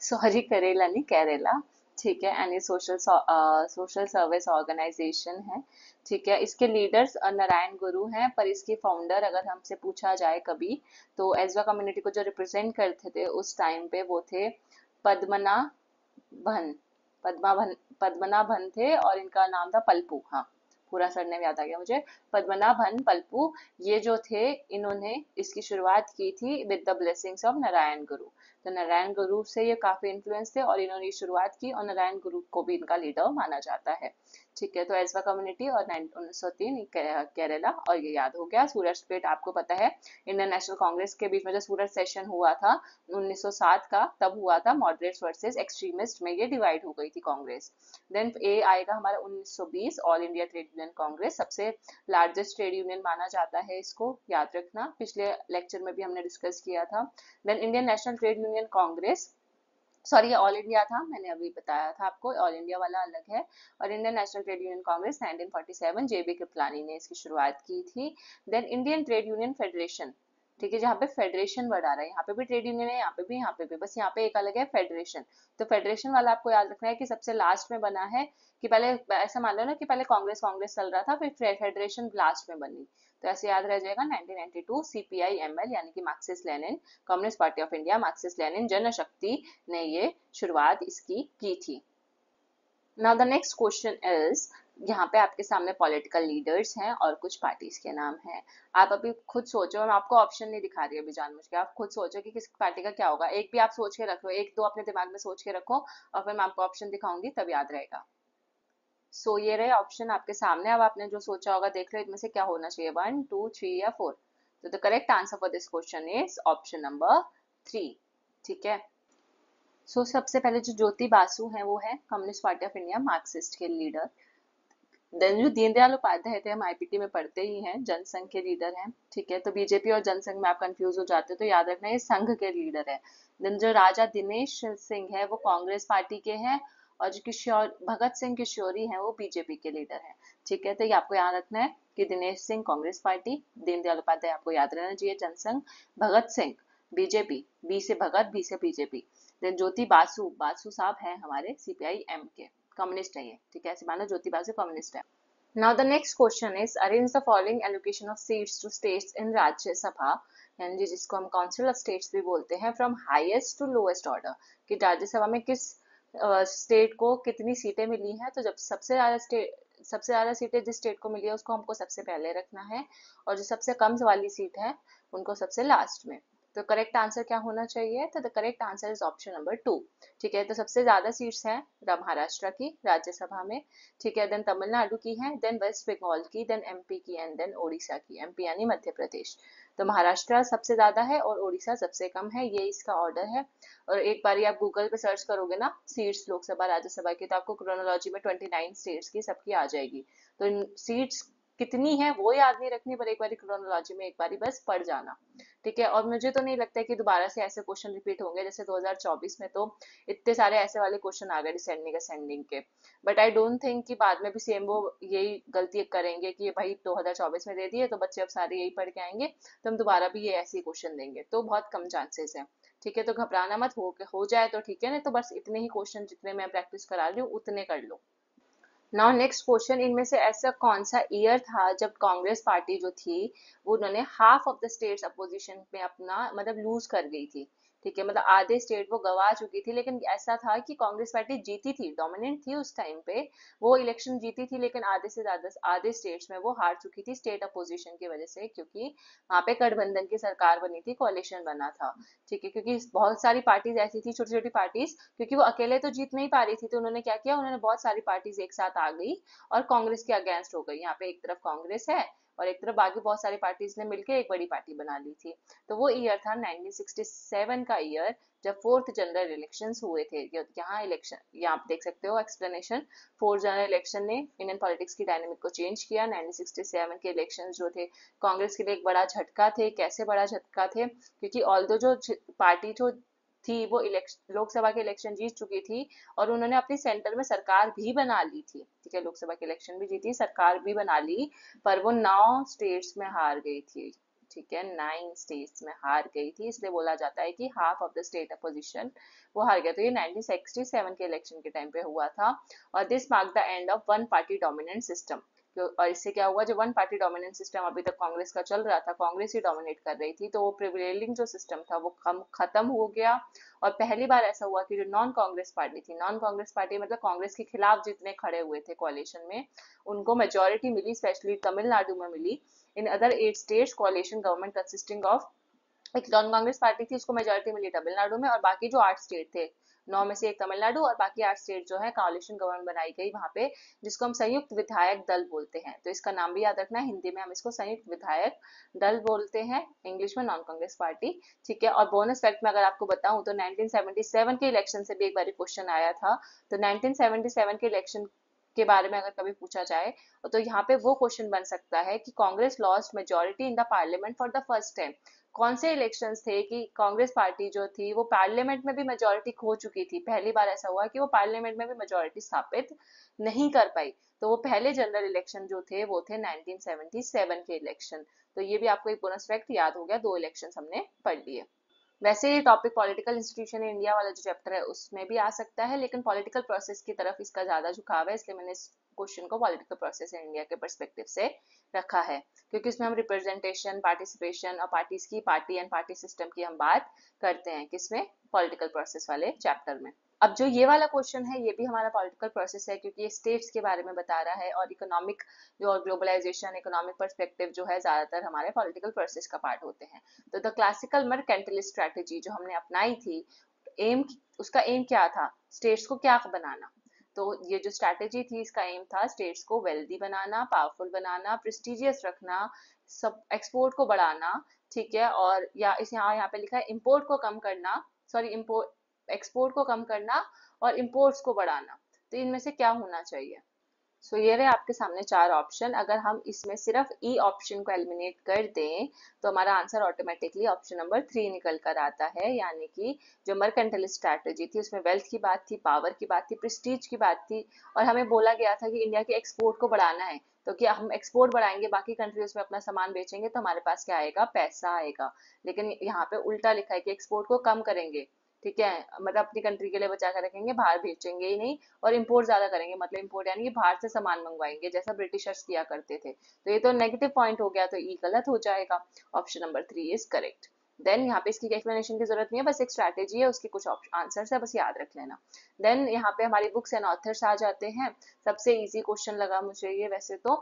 सॉरी, करेला नहीं, केरला। ठीक है, एंड ये सोशल सर्विस ऑर्गेनाइजेशन है। ठीक है, इसके लीडर्स नारायण गुरु हैं, पर इसके फाउंडर अगर हमसे पूछा जाए कभी, तो एजवा कम्युनिटी को जो रिप्रेजेंट करते थे उस टाइम पे वो थे पद्मना भन पद्मनाभन थे, और इनका नाम था पल्पू। हाँ, पूरा सरनेम याद आ गया मुझे, पद्मनाभन पल्पू। ये जो थे, इन्होंने इसकी शुरुआत की थी with the blessings of Narayan गुरु। तो नारायण गुरु से ये काफी इन्फ्लुएंस थे और इन्होंने शुरुआत की, और नारायण गुरु को भी इनका लीडर माना जाता है। ठीक है, तो एजवा कम्युनिटी और 1903 केरला, और ये याद हो गया। सूरज स्प्लिट आपको पता है, इंडियन नेशनल कांग्रेस के बीच में जो सूरज सेशन हुआ था 1907 का, तब हुआ था मॉडरेट्स वर्सेस एक्सट्रीमिस्ट में ये डिवाइड हो गई थी कांग्रेस। देन ए आएगा हमारा 1920, all India trade Union Congress, सबसे लार्जेस्ट ट्रेड यूनियन माना जाता है, इसको याद रखना, पिछले लेक्चर में भी हमने डिस्कस किया था। Then Indian National Trade Union Congress, sorry ये ऑल इंडिया था, मैंने अभी बताया था आपको, ऑल इंडिया वाला अलग है। और Indian National Trade Union Congress 1947, JB Kripalani ने इसकी शुरुआत की थी। Then Indian Trade Union Federation, ठीक है, जहाँ पे फेडरेशन वर्ड आ रहा है, यहाँ पे भी ट्रेड यूनियन है, यहाँ पे भी, बस यहाँ पे एक अलग है, फेडरेशन। तो फेडरेशन वाला आपको याद रखना है कि सबसे लास्ट में बना है, कि पहले ऐसा मान लो ना कि पहले कांग्रेस कांग्रेस चल रहा था, फिर फेडरेशन लास्ट में बनी। तो ऐसे याद रह जाएगा। 1992 CPIML यानी कि Marxist Lenin communist party of India, Marxist Lenin Janashakti ने ये शुरुआत इसकी की थी। Now the next question is यहाँ पे आपके सामने पॉलिटिकल लीडर्स हैं और कुछ पार्टीज के नाम हैं। आप अभी खुद सोचो, मैं आपको ऑप्शन नहीं दिखा रही अभी जानबूझ के, आप खुद सोचो कि किस पार्टी का क्या होगा। एक भी आप सोच के रख लो, एक दो अपने दिमाग में सोच के रखो और फिर मैं आपको ऑप्शन दिखाऊंगी तब याद रहेगा। सो ये रहे ऑप्शन आपके सामने। अब आपने जो सोचा होगा देख लो इनमें से क्या होना चाहिए, 1 2 3 या 4। तो the correct answer for this question is option number 3। ठीक है। सबसे पहले जो ज्योति बासु हैं वो है communist party of India, Marxist के लीडर। देन जो दीनदयाल उपाध्याय थे, हम आईपीटी में पढ़ते ही हैं, जनसंघ के लीडर हैं। ठीक है, तो बीजेपी और जनसंघ में आप कंफ्यूज हो जाते हो तो याद रखना ये संघ के लीडर है। देन जो राजा दिनेश सिंह है वो कांग्रेस पार्टी के हैं, और जो किशोर भगत सिंह किशोरी हैं वो बीजेपी के लीडर हैं। ठीक है, तो ये आपको याद रखना है कि दिनेश सिंह कांग्रेस पार्टी, दीनदयाल उपाध्याय आपको याद रहना चाहिए जनसंघ, भगत सिंह बीजेपी, बी से भगत बी से बीजेपी। देन ज्योति बासु, बासु साहब हैं हमारे सीपीआई एम के, कम्युनिस्ट है ये। ठीक है, ऐसे मानो ज्योति बासु कम्युनिस्ट है। Now the next question is arrange the following allocation of seats to states in राज्य सभा, यानी जिसको हम काउंसिल ऑफ स्टेट्स भी बोलते हैं, from highest to lowest order, कि राज्यसभा में किस स्टेट को कितनी सीटें मिली हैं। तो जब सबसे ज्यादा सीटें जिस स्टेट को मिली है उसको हमको सबसे पहले रखना है, और जो सबसे कम वाली सीट है उनको सबसे लास्ट में। तो करेक्ट आंसर क्या होना चाहिए, तो the correct answer is option number 2। ठीक है, तो सबसे ज्यादा सीट्स हैं महाराष्ट्र की राज्यसभा में। ठीक है, देन तमिलनाडु की है, देन वेस्ट बंगाल की, देन एमपी की, एंड देन ओडिशा की। एमपी यानी मध्य प्रदेश। तो महाराष्ट्र सबसे ज्यादा है और ओडिशा सबसे कम है, ये इसका ऑर्डर है। और एक बार आप गूगल पे सर्च करोगे ना सीट्स लोकसभा राज्यसभा की, तो आपको क्रोनोलॉजी में 29 स्टेट्स की सबकी आ जाएगी। तो इन सीट्स कितनी है वो याद नहीं रखनी, पर एक बारी क्रोनोलॉजी में एक बारी बस पढ़ जाना। ठीक है, और मुझे तो नहीं लगता है कि दोबारा से ऐसे क्वेश्चन रिपीट होंगे, जैसे 2024 में तो इतने सारे ऐसे वाले क्वेश्चन आ गए डिसेंडिंग असेंडिंग के। बट आई डोंट थिंक कि बाद में भी सेम वो यही गलती करेंगे कि भाई 2024 में दे दिए तो बच्चे अब सारे यही पढ़ के आएंगे, तो हम दोबारा भी ये ऐसे ही क्वेश्चन देंगे, तो बहुत कम चांसेस है। ठीक है, तो घबराना मत, हो जाए तो ठीक है, नहीं तो बस इतने ही क्वेश्चन जितने मैं प्रैक्टिस करा रही हूँ उतने कर लो। नाउ नेक्स्ट क्वेश्चन, इनमें से ऐसा कौन सा ईयर था जब कांग्रेस पार्टी जो थी वो उन्होंने half of the states opposition में अपना मतलब लूज कर गई थी। ठीक है, मतलब आधे स्टेट वो गवा चुकी थी, लेकिन ऐसा था कि कांग्रेस पार्टी जीती थी, डोमिनेंट थी उस टाइम पे, वो इलेक्शन जीती थी, लेकिन आधे से ज्यादा आधे स्टेट्स में वो हार चुकी थी स्टेट अपोजिशन की वजह से, क्योंकि वहां पे गठबंधन की सरकार बनी थी, कोalition बना था। ठीक है, क्योंकि बहुत सारी पार्टीज ऐसी थी, छोटी छोटी पार्टीज, क्योंकि वो अकेले तो जीत नहीं पा रही थी, तो उन्होंने क्या किया, उन्होंने बहुत सारी पार्टीज एक साथ आ गई और कांग्रेस के अगेंस्ट हो गई। यहाँ पे एक तरफ कांग्रेस है और एक तरफ बाकी बहुत सारी पार्टीज ने मिलकर एक बड़ी पार्टी बना ली थी। तो वो ईयर था 1967 का ईयर, जब फोर्थ जनरल इलेक्शंस हुए थे। यहाँ इलेक्शन, यहाँ आप देख सकते हो एक्सप्लेनेशन, फोर्थ जनरल इलेक्शन ने इंडियन पॉलिटिक्स की डायनेमिक को चेंज किया। 1967 के इलेक्शन जो थे कांग्रेस के लिए एक बड़ा झटका थे। कैसे बड़ा झटका थे, क्योंकि ऑल्दो जो पार्टी जो थी वो इलेक्शन लोकसभा के इलेक्शन जीत चुकी थी और उन्होंने अपनी सेंटर में सरकार भी बना ली थी। ठीक है, लोकसभा के इलेक्शन भी जीती, सरकार भी बना ली, पर वो 9 स्टेट्स में हार गई थी। ठीक है, 9 स्टेट्स में हार गई थी, इसलिए बोला जाता है कि half of the state opposition वो हार गया। तो ये 1967 के इलेक्शन के टाइम पे हुआ था। और this mark the end of one party dominant system. और इससे क्या हुआ, जो वन पार्टी डोमिनेंट सिस्टम अभी तक कांग्रेस का चल रहा था, कांग्रेस ही डोमिनेट कर रही थी, तो वो प्रिवेलिंग जो सिस्टम था वो खत्म हो गया। और पहली बार ऐसा हुआ कि जो नॉन कांग्रेस पार्टी थी, नॉन कांग्रेस पार्टी मतलब कांग्रेस के खिलाफ जितने खड़े हुए थे कोalition में, उनको मेजोरिटी मिली, स्पेशली तमिलनाडु में मिली। In other 8 states coalition government consisting of एक नॉन कांग्रेस पार्टी थी, उसको मेजोरिटी मिली तमिलनाडु में, और बाकी जो 8 स्टेट थे, 9 में से एक तमिलनाडु और बाकी 8 स्टेट जो है कोalition गवर्नमेंट बनाई गई वहां पे, जिसको हम संयुक्त विधायक दल बोलते हैं। तो इसका नाम भी याद रखना है, हिंदी में हम इसको संयुक्त विधायक दल बोलते हैं, इंग्लिश में नॉन कांग्रेस पार्टी। ठीक है, और बोनस फैक्ट में अगर आपको बताऊं तो 1977 के इलेक्शन से भी एक बार क्वेश्चन आया था। तो 1977 के इलेक्शन के बारे में अगर कभी पूछा जाए तो यहाँ पे वो क्वेश्चन बन सकता है कि Congress lost majority in the parliament for the first time. कौन से इलेक्शंस थे कि कांग्रेस पार्टी जो थी वो पार्लियामेंट में भी मेजोरिटी खो चुकी थी, पहली बार ऐसा हुआ कि वो पार्लियामेंट में भी मेजोरिटी स्थापित नहीं कर पाई। तो वो पहले जनरल इलेक्शन जो थे वो थे 1977 के इलेक्शन। तो ये भी आपको एक बोनस फैक्ट याद हो गया, 2 इलेक्शन हमने पढ़ लिए। वैसे ये topic political institution in India वाला जो चैप्टर है उसमें भी आ सकता है, लेकिन पॉलिटिकल प्रोसेस की तरफ इसका ज्यादा झुकाव है, इसलिए मैंने इस क्वेश्चन को पॉलिटिकल प्रोसेस इन इंडिया के पर्सपेक्टिव से रखा है, क्योंकि इसमें हम रिप्रेजेंटेशन, पार्टिसिपेशन और पार्टीज की पार्टी एंड पार्टी सिस्टम की हम बात करते हैं, किसमें, पॉलिटिकल प्रोसेस वाले चैप्टर में। अब जो ये वाला क्वेश्चन है ये भी हमारा पॉलिटिकल प्रोसेस है, क्योंकि ये स्टेट्स के बारे में बता रहा है, और इकोनॉमिक जो और ग्लोबलाइजेशन इकोनॉमिक पर्सपेक्टिव जो है ज्यादातर हमारे पॉलिटिकल प्रोसेस का पार्ट होते हैं। तो द क्लासिकल मर्केंटाइलिस्ट स्ट्रेटेजी जो हमने अपनाई थी, एम उसका एम क्या था, स्टेट्स को क्या बनाना। तो ये जो स्ट्रैटेजी थी इसका एम था स्टेट्स को वेल्दी बनाना, पावरफुल बनाना, प्रेस्टिजियस रखना, सब एक्सपोर्ट को बढ़ाना, ठीक है, और या इस यहाँ पे लिखा है इम्पोर्ट को कम करना, सॉरी इम्पोर्ट एक्सपोर्ट को कम करना और इम्पोर्ट्स को बढ़ाना। तो इनमें से क्या होना चाहिए। सो ये रहे आपके सामने चार ऑप्शन। अगर हम इसमें सिर्फ ई ऑप्शन को एलिमिनेट कर दें तो हमारा आंसर ऑटोमेटिकली ऑप्शन नंबर 3 निकल कर आता है, यानी कि जो मर्केंटाइलिस्ट स्ट्रैटेजी थी उसमें वेल्थ की बात थी, पावर की बात थी, प्रेस्टीज की बात थी, और हमें बोला गया था कि इंडिया के एक्सपोर्ट को बढ़ाना है। तो क्या हम एक्सपोर्ट बढ़ाएंगे, बाकी कंट्रीज में अपना सामान बेचेंगे तो हमारे पास क्या आएगा, पैसा आएगा। लेकिन यहाँ पे उल्टा लिखा है कि एक्सपोर्ट को कम करेंगे, ठीक है, मतलब अपनी कंट्री के लिए बचा कर रखेंगे, बाहर बेचेंगे ही नहीं, और इम्पोर्ट ज्यादा करेंगे, मतलब इम्पोर्ट यानी कि बाहर से सामान मंगवाएंगे जैसा ब्रिटिशर्स किया करते थे। तो ये तो नेगेटिव पॉइंट हो गया, तो ई गलत हो जाएगा। Option number 3 is correct. Then यहाँ पे इसकी एक्सप्लेनेशन की जरूरत नहीं है, बस एक स्ट्रैटेजी है, उसके कुछ आंसर्स है, बस याद रख लेना। देन यहाँ पे हमारी बुक्स एंड ऑथर्स आ जाते हैं। सबसे इजी क्वेश्चन लगा मुझे ये वैसे तो,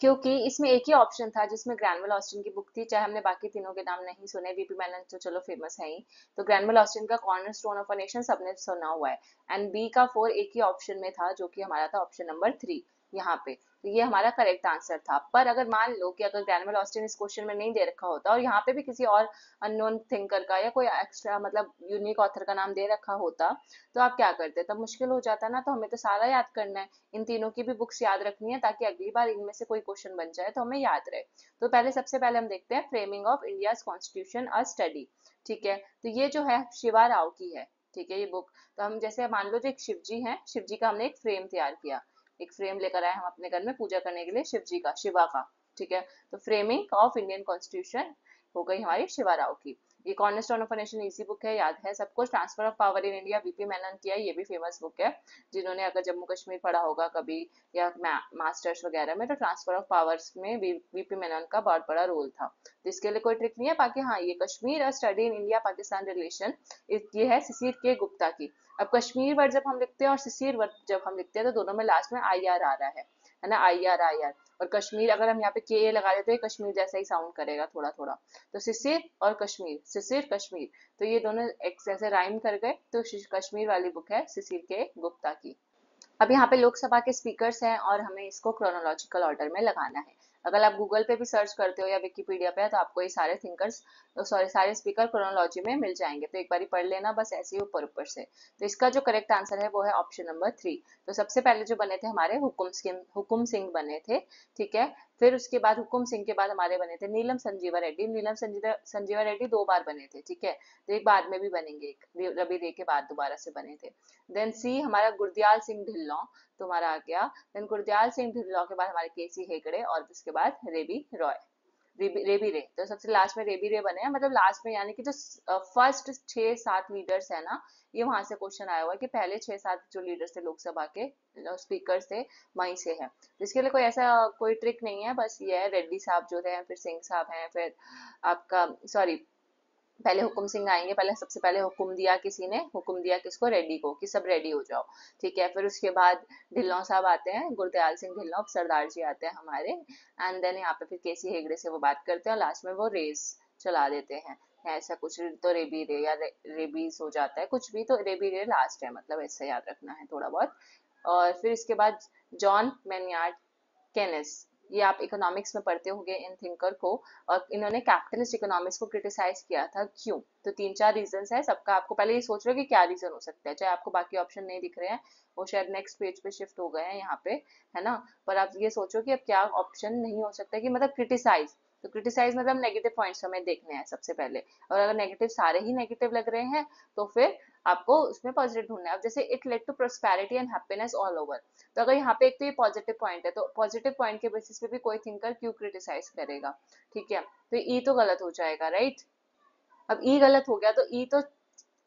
क्योंकि इसमें एक ही ऑप्शन था जिसमें ग्रैनवल ऑस्टिन की बुक थी, चाहे हमने बाकी तीनों के नाम नहीं सुने, वीपी मेनन तो चलो फेमस है ही। तो ग्रैनवल ऑस्टिन का corner stone of a nation सबने सुना हुआ है। एंड बी का 4 एक ही ऑप्शन में था जो कि हमारा था ऑप्शन नंबर 3 यहाँ पे। तो ये हमारा करेक्ट आंसर था। पर अगर मान लो कि अगर ग्रैनवल ऑस्टिन इस क्वेश्चन में नहीं दे रखा होता और यहाँ पे भी किसी और अननोन थिंकर का या कोई एक्स्ट्रा मतलब यूनिक ऑथर का नाम दे रखा होता, तो आप क्या करते, तब मुश्किल हो जाता ना। तो हमें तो सारा याद करना है, इन तीनों की भी बुक्स याद रखनी है, ताकि अगली बार इनमें से कोई क्वेश्चन बन जाए तो हमें याद रहे। तो पहले सबसे पहले हम देखते हैं framing of India's constitution a study. ठीक है, तो ये जो है शिवा राव की है, ठीक है ये बुक। तो हम जैसे मान लो जो एक शिव जी है, शिव जी का हमने एक फ्रेम तैयार किया, एक फ्रेम लेकर आए हम अपने घर में पूजा करने के लिए शिव जी का, शिवा का, ठीक है। तो फ्रेमिंग ऑफ इंडियन कॉन्स्टिट्यूशन हो गई हमारी शिवा राव की। ये cornerstone of nation easy book है, याद है सबको। Transfer of power in India VP Menon किया, ये भी फेमस बुक है। जिन्होंने अगर जम्मू कश्मीर पढ़ा होगा कभी या मास्टर्स वगैरह में, तो ट्रांसफर ऑफ पावर्स में वीपी मेनन का बहुत बड़ा रोल था। तो इसके लिए कोई ट्रिक नहीं है। बाकी हाँ, ये कश्मीर और study in India Pakistan relation, ये है सिसिर के गुप्ता की। अब कश्मीर वर्ड जब हम लिखते हैं और सिसिर वर्ड जब हम लिखते हैं तो दोनों में लास्ट में आई आर आ रहा है ना, आई आर आई आर। और कश्मीर अगर हम यहाँ पे के लगा देते हैं, कश्मीर जैसा ही साउंड करेगा थोड़ा थोड़ा। तो सिसिर और कश्मीर, सिसिर कश्मीर, तो ये दोनों एक जैसे राइम कर गए। तो कश्मीर वाली बुक है सिसिर के गुप्ता की। अब यहाँ पे लोकसभा के स्पीकर्स हैं और हमें इसको क्रोनोलॉजिकल ऑर्डर में लगाना है। अगर आप गूगल पे भी सर्च करते हो या विकिपीडिया पे, तो आपको ये सारे थिंकर्स, सॉरी सारे स्पीकर क्रोनोलॉजी में मिल जाएंगे। तो एक बार पढ़ लेना बस ऐसे ही ऊपर ऊपर से। तो इसका जो करेक्ट आंसर है वो है ऑप्शन नंबर 3। तो सबसे पहले जो बने थे हमारे हुकुम सिंह बने थे, ठीक है। फिर उसके बाद हुकुम सिंह के बाद हमारे बने थे नीलम संजीवा रेड्डी। नीलम संजीवा रेड्डी 2 बार बने थे, ठीक है। तो एक बाद में भी बनेंगे, एक रवि रे के बाद दोबारा से बने थे। देन सी हमारा गुरदयाल सिंह ढिल्लों तुम्हारा आ गया। देन गुरदयाल सिंह ढिल्लों के बाद हमारे केसी हेगड़े, और उसके बाद रेबी रॉय, रेबी रे। तो सबसे लास्ट में रेबी रे बने हैं, मतलब लास्ट में, यानी कि जो फर्स्ट 6-7 लीडर्स है ना, ये वहां से क्वेश्चन आया हुआ है कि पहले 6-7 जो लीडर्स थे लोकसभा के स्पीकर्स थे वहीं से है। इसके लिए कोई ऐसा कोई ट्रिक नहीं है, बस ये है रेड्डी साहब जो थे, फिर सिंह साहब हैं, फिर आपका सॉरी पहले हुकुम सिंह आएंगे। पहले सबसे पहले हुकुम दिया किसी ने, हुकुम दिया किसको, रेड्डी को, कि सब रेडी हो जाओ, ठीक है। फिर उसके बाद ढिल्लों साहब आते हैं, गुरदयाल सिंह ढिल्लों सरदार जी आते हैं हमारे। एंड देन यहाँ पे फिर केसी हेगड़े से वो बात करते हैं और लास्ट में वो रेस चला देते हैं, ऐसा कुछ। तो रेबी रे या रेबीज हो जाता है कुछ भी, तो रेबी रे लास्ट है, मतलब ऐसा याद रखना है थोड़ा बहुत। और फिर इसके बाद जॉन मैन्यार्ड केनेस, ये आप इकोनॉमिक्स में पढ़ते होंगे इन थिंकर को। और इन्होंने कैपिटलिस्ट इकोनॉमिक्स को क्रिटिसाइज किया था, क्यों। तो 3-4 रीजंस है सबका। आपको पहले ये सोच लो कि क्या रीजन हो सकता है, चाहे आपको बाकी ऑप्शन नहीं दिख रहे हैं, वो शायद नेक्स्ट पेज पे शिफ्ट हो गए हैं यहाँ पे, है ना। पर आप ये सोचो कि अब क्या ऑप्शन नहीं हो सकता कि मतलब क्रिटिसाइज। तो क्रिटिसाइज मतलब नेगेटिव पॉइंट्स हमें देखने हैं सबसे पहले, और अगर नेगेटिव सारे ही नेगेटिव लग रहे हैं तो फिर आपको उसमें पॉजिटिव ढूंढना है। अब जैसे it led to prosperity and happiness all over, तो अगर यहाँ पे एक तो ये पॉजिटिव पॉइंट है, तो पॉजिटिव पॉइंट के बेसिस पे भी कोई थिंकर क्यों क्रिटिसाइज करेगा, ठीक है। तो ई तो गलत हो जाएगा, राइट। अब ई गलत हो गया तो ई तो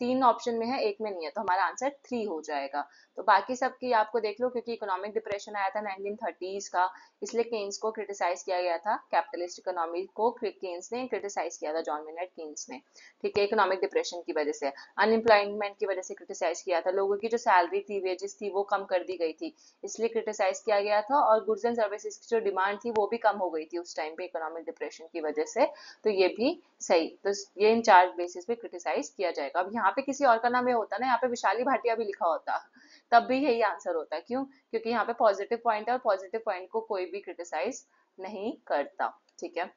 3 ऑप्शन में है, एक में नहीं है, तो हमारा आंसर 3 हो जाएगा। तो बाकी सब की आपको देख लो, क्योंकि इकोनॉमिक डिप्रेशन आया था 1930s का, इसलिए केन्स को क्रिटिसाइज किया गया था, कैपिटलिस्ट इकोनॉमी को केन्स ने क्रिटिसाइज किया था, जॉन मेनर्ड केन्स ने, ठीक है, इकोनॉमिक डिप्रेशन की वजह से, अनएम्प्लॉयमेंट की वजह से क्रिटिसाइज किया था, लोगों की जो सैलरी थी, वेजेस थी, वो कम कर दी गई थी, इसलिए क्रिटिसाइज किया गया था, और गुड्स एंड सर्विसेज की जो डिमांड थी वो भी कम हो गई थी उस टाइम पे इकोनॉमिक डिप्रेशन की वजह से। तो ये भी सही, तो ये इन 4 बेसिस पे क्रिटिसाइज किया जाएगा। अब यहाँ पे किसी और का नाम ये होता ना, यहाँ पे विशाली भाटिया भी लिखा होता, तब भी यही आंसर होता। क्यों? क्योंकि यहाँ पे पॉजिटिव पॉइंट है, और पॉजिटिव पॉइंट को कोई भी क्रिटिसाइज नहीं करता, ठीक है।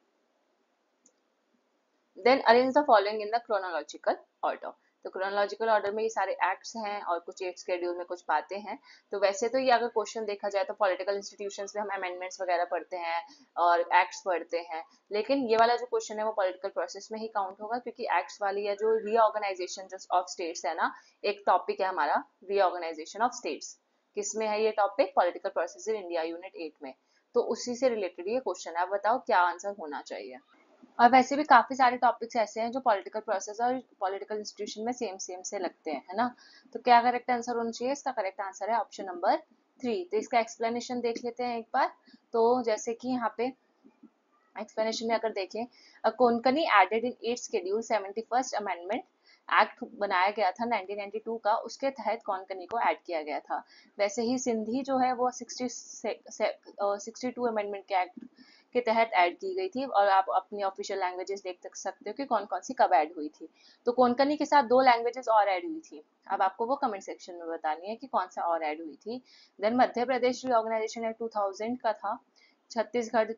Then arrange the following in the chronological order. तो क्रोनोलॉजिकल ऑर्डर में ये सारे एक्ट्स हैं, और कुछ एट शेड्यूल में कुछ बातें हैं। तो वैसे तो ये अगर क्वेश्चन देखा जाए तो पॉलिटिकल इंस्टीट्यूशंस में हम अमेंडमेंट्स वगैरह पढ़ते हैं और एक्ट्स पढ़ते हैं, लेकिन ये वाला जो क्वेश्चन है वो पॉलिटिकल प्रोसेस में ही काउंट होगा, क्योंकि एक्ट्स वाली या जो रीऑर्गेनाइजेशन ऑफ स्टेट्स है ना, एक टॉपिक है हमारा रीऑर्गेनाइजेशन ऑफ स्टेट्स। किसमें है ये topic? Political process in India unit 8 में। तो उसी से रिलेटेड ये क्वेश्चन है। आप बताओ क्या आंसर होना चाहिए। और वैसे भी काफी सारे टॉपिक्स ऐसे हैं जो पॉलिटिकल प्रोसेस और पॉलिटिकल इंस्टीट्यूशन में सेम सेम से लगते हैं, है ना। तो क्या करेक्ट आंसर होना चाहिए? इसका करेक्ट आंसर है ऑप्शन नंबर 3। तो इसका एक्सप्लेनेशन देख लेते हैं एक बार। तो जैसे कि यहाँ पे एक्सप्लेनेशन में अगर देखें, Konkani added in 8 schedule 71st amendment act बनाया गया था 1992 का, उसके तहत कोंकणी को ऐड किया गया था। वैसे ही सिंधी जो है वो 62 अमेंडमेंट के एक्ट के तहत ऐड की गई थी, और आप अपनी ऑफिशियल लैंग्वेजेस देख सकते हो कि कौन कौन सी कब ऐड हुई थी। तो कोंकणी के साथ 2 लैंग्वेजेस और ऐड हुई थी, अब आपको वो कमेंट सेक्शन में बतानी है कि कौन सा और ऐड हुई थी। Then Madhya Pradesh reorganisation act 2000 का था, छत्तीसगढ़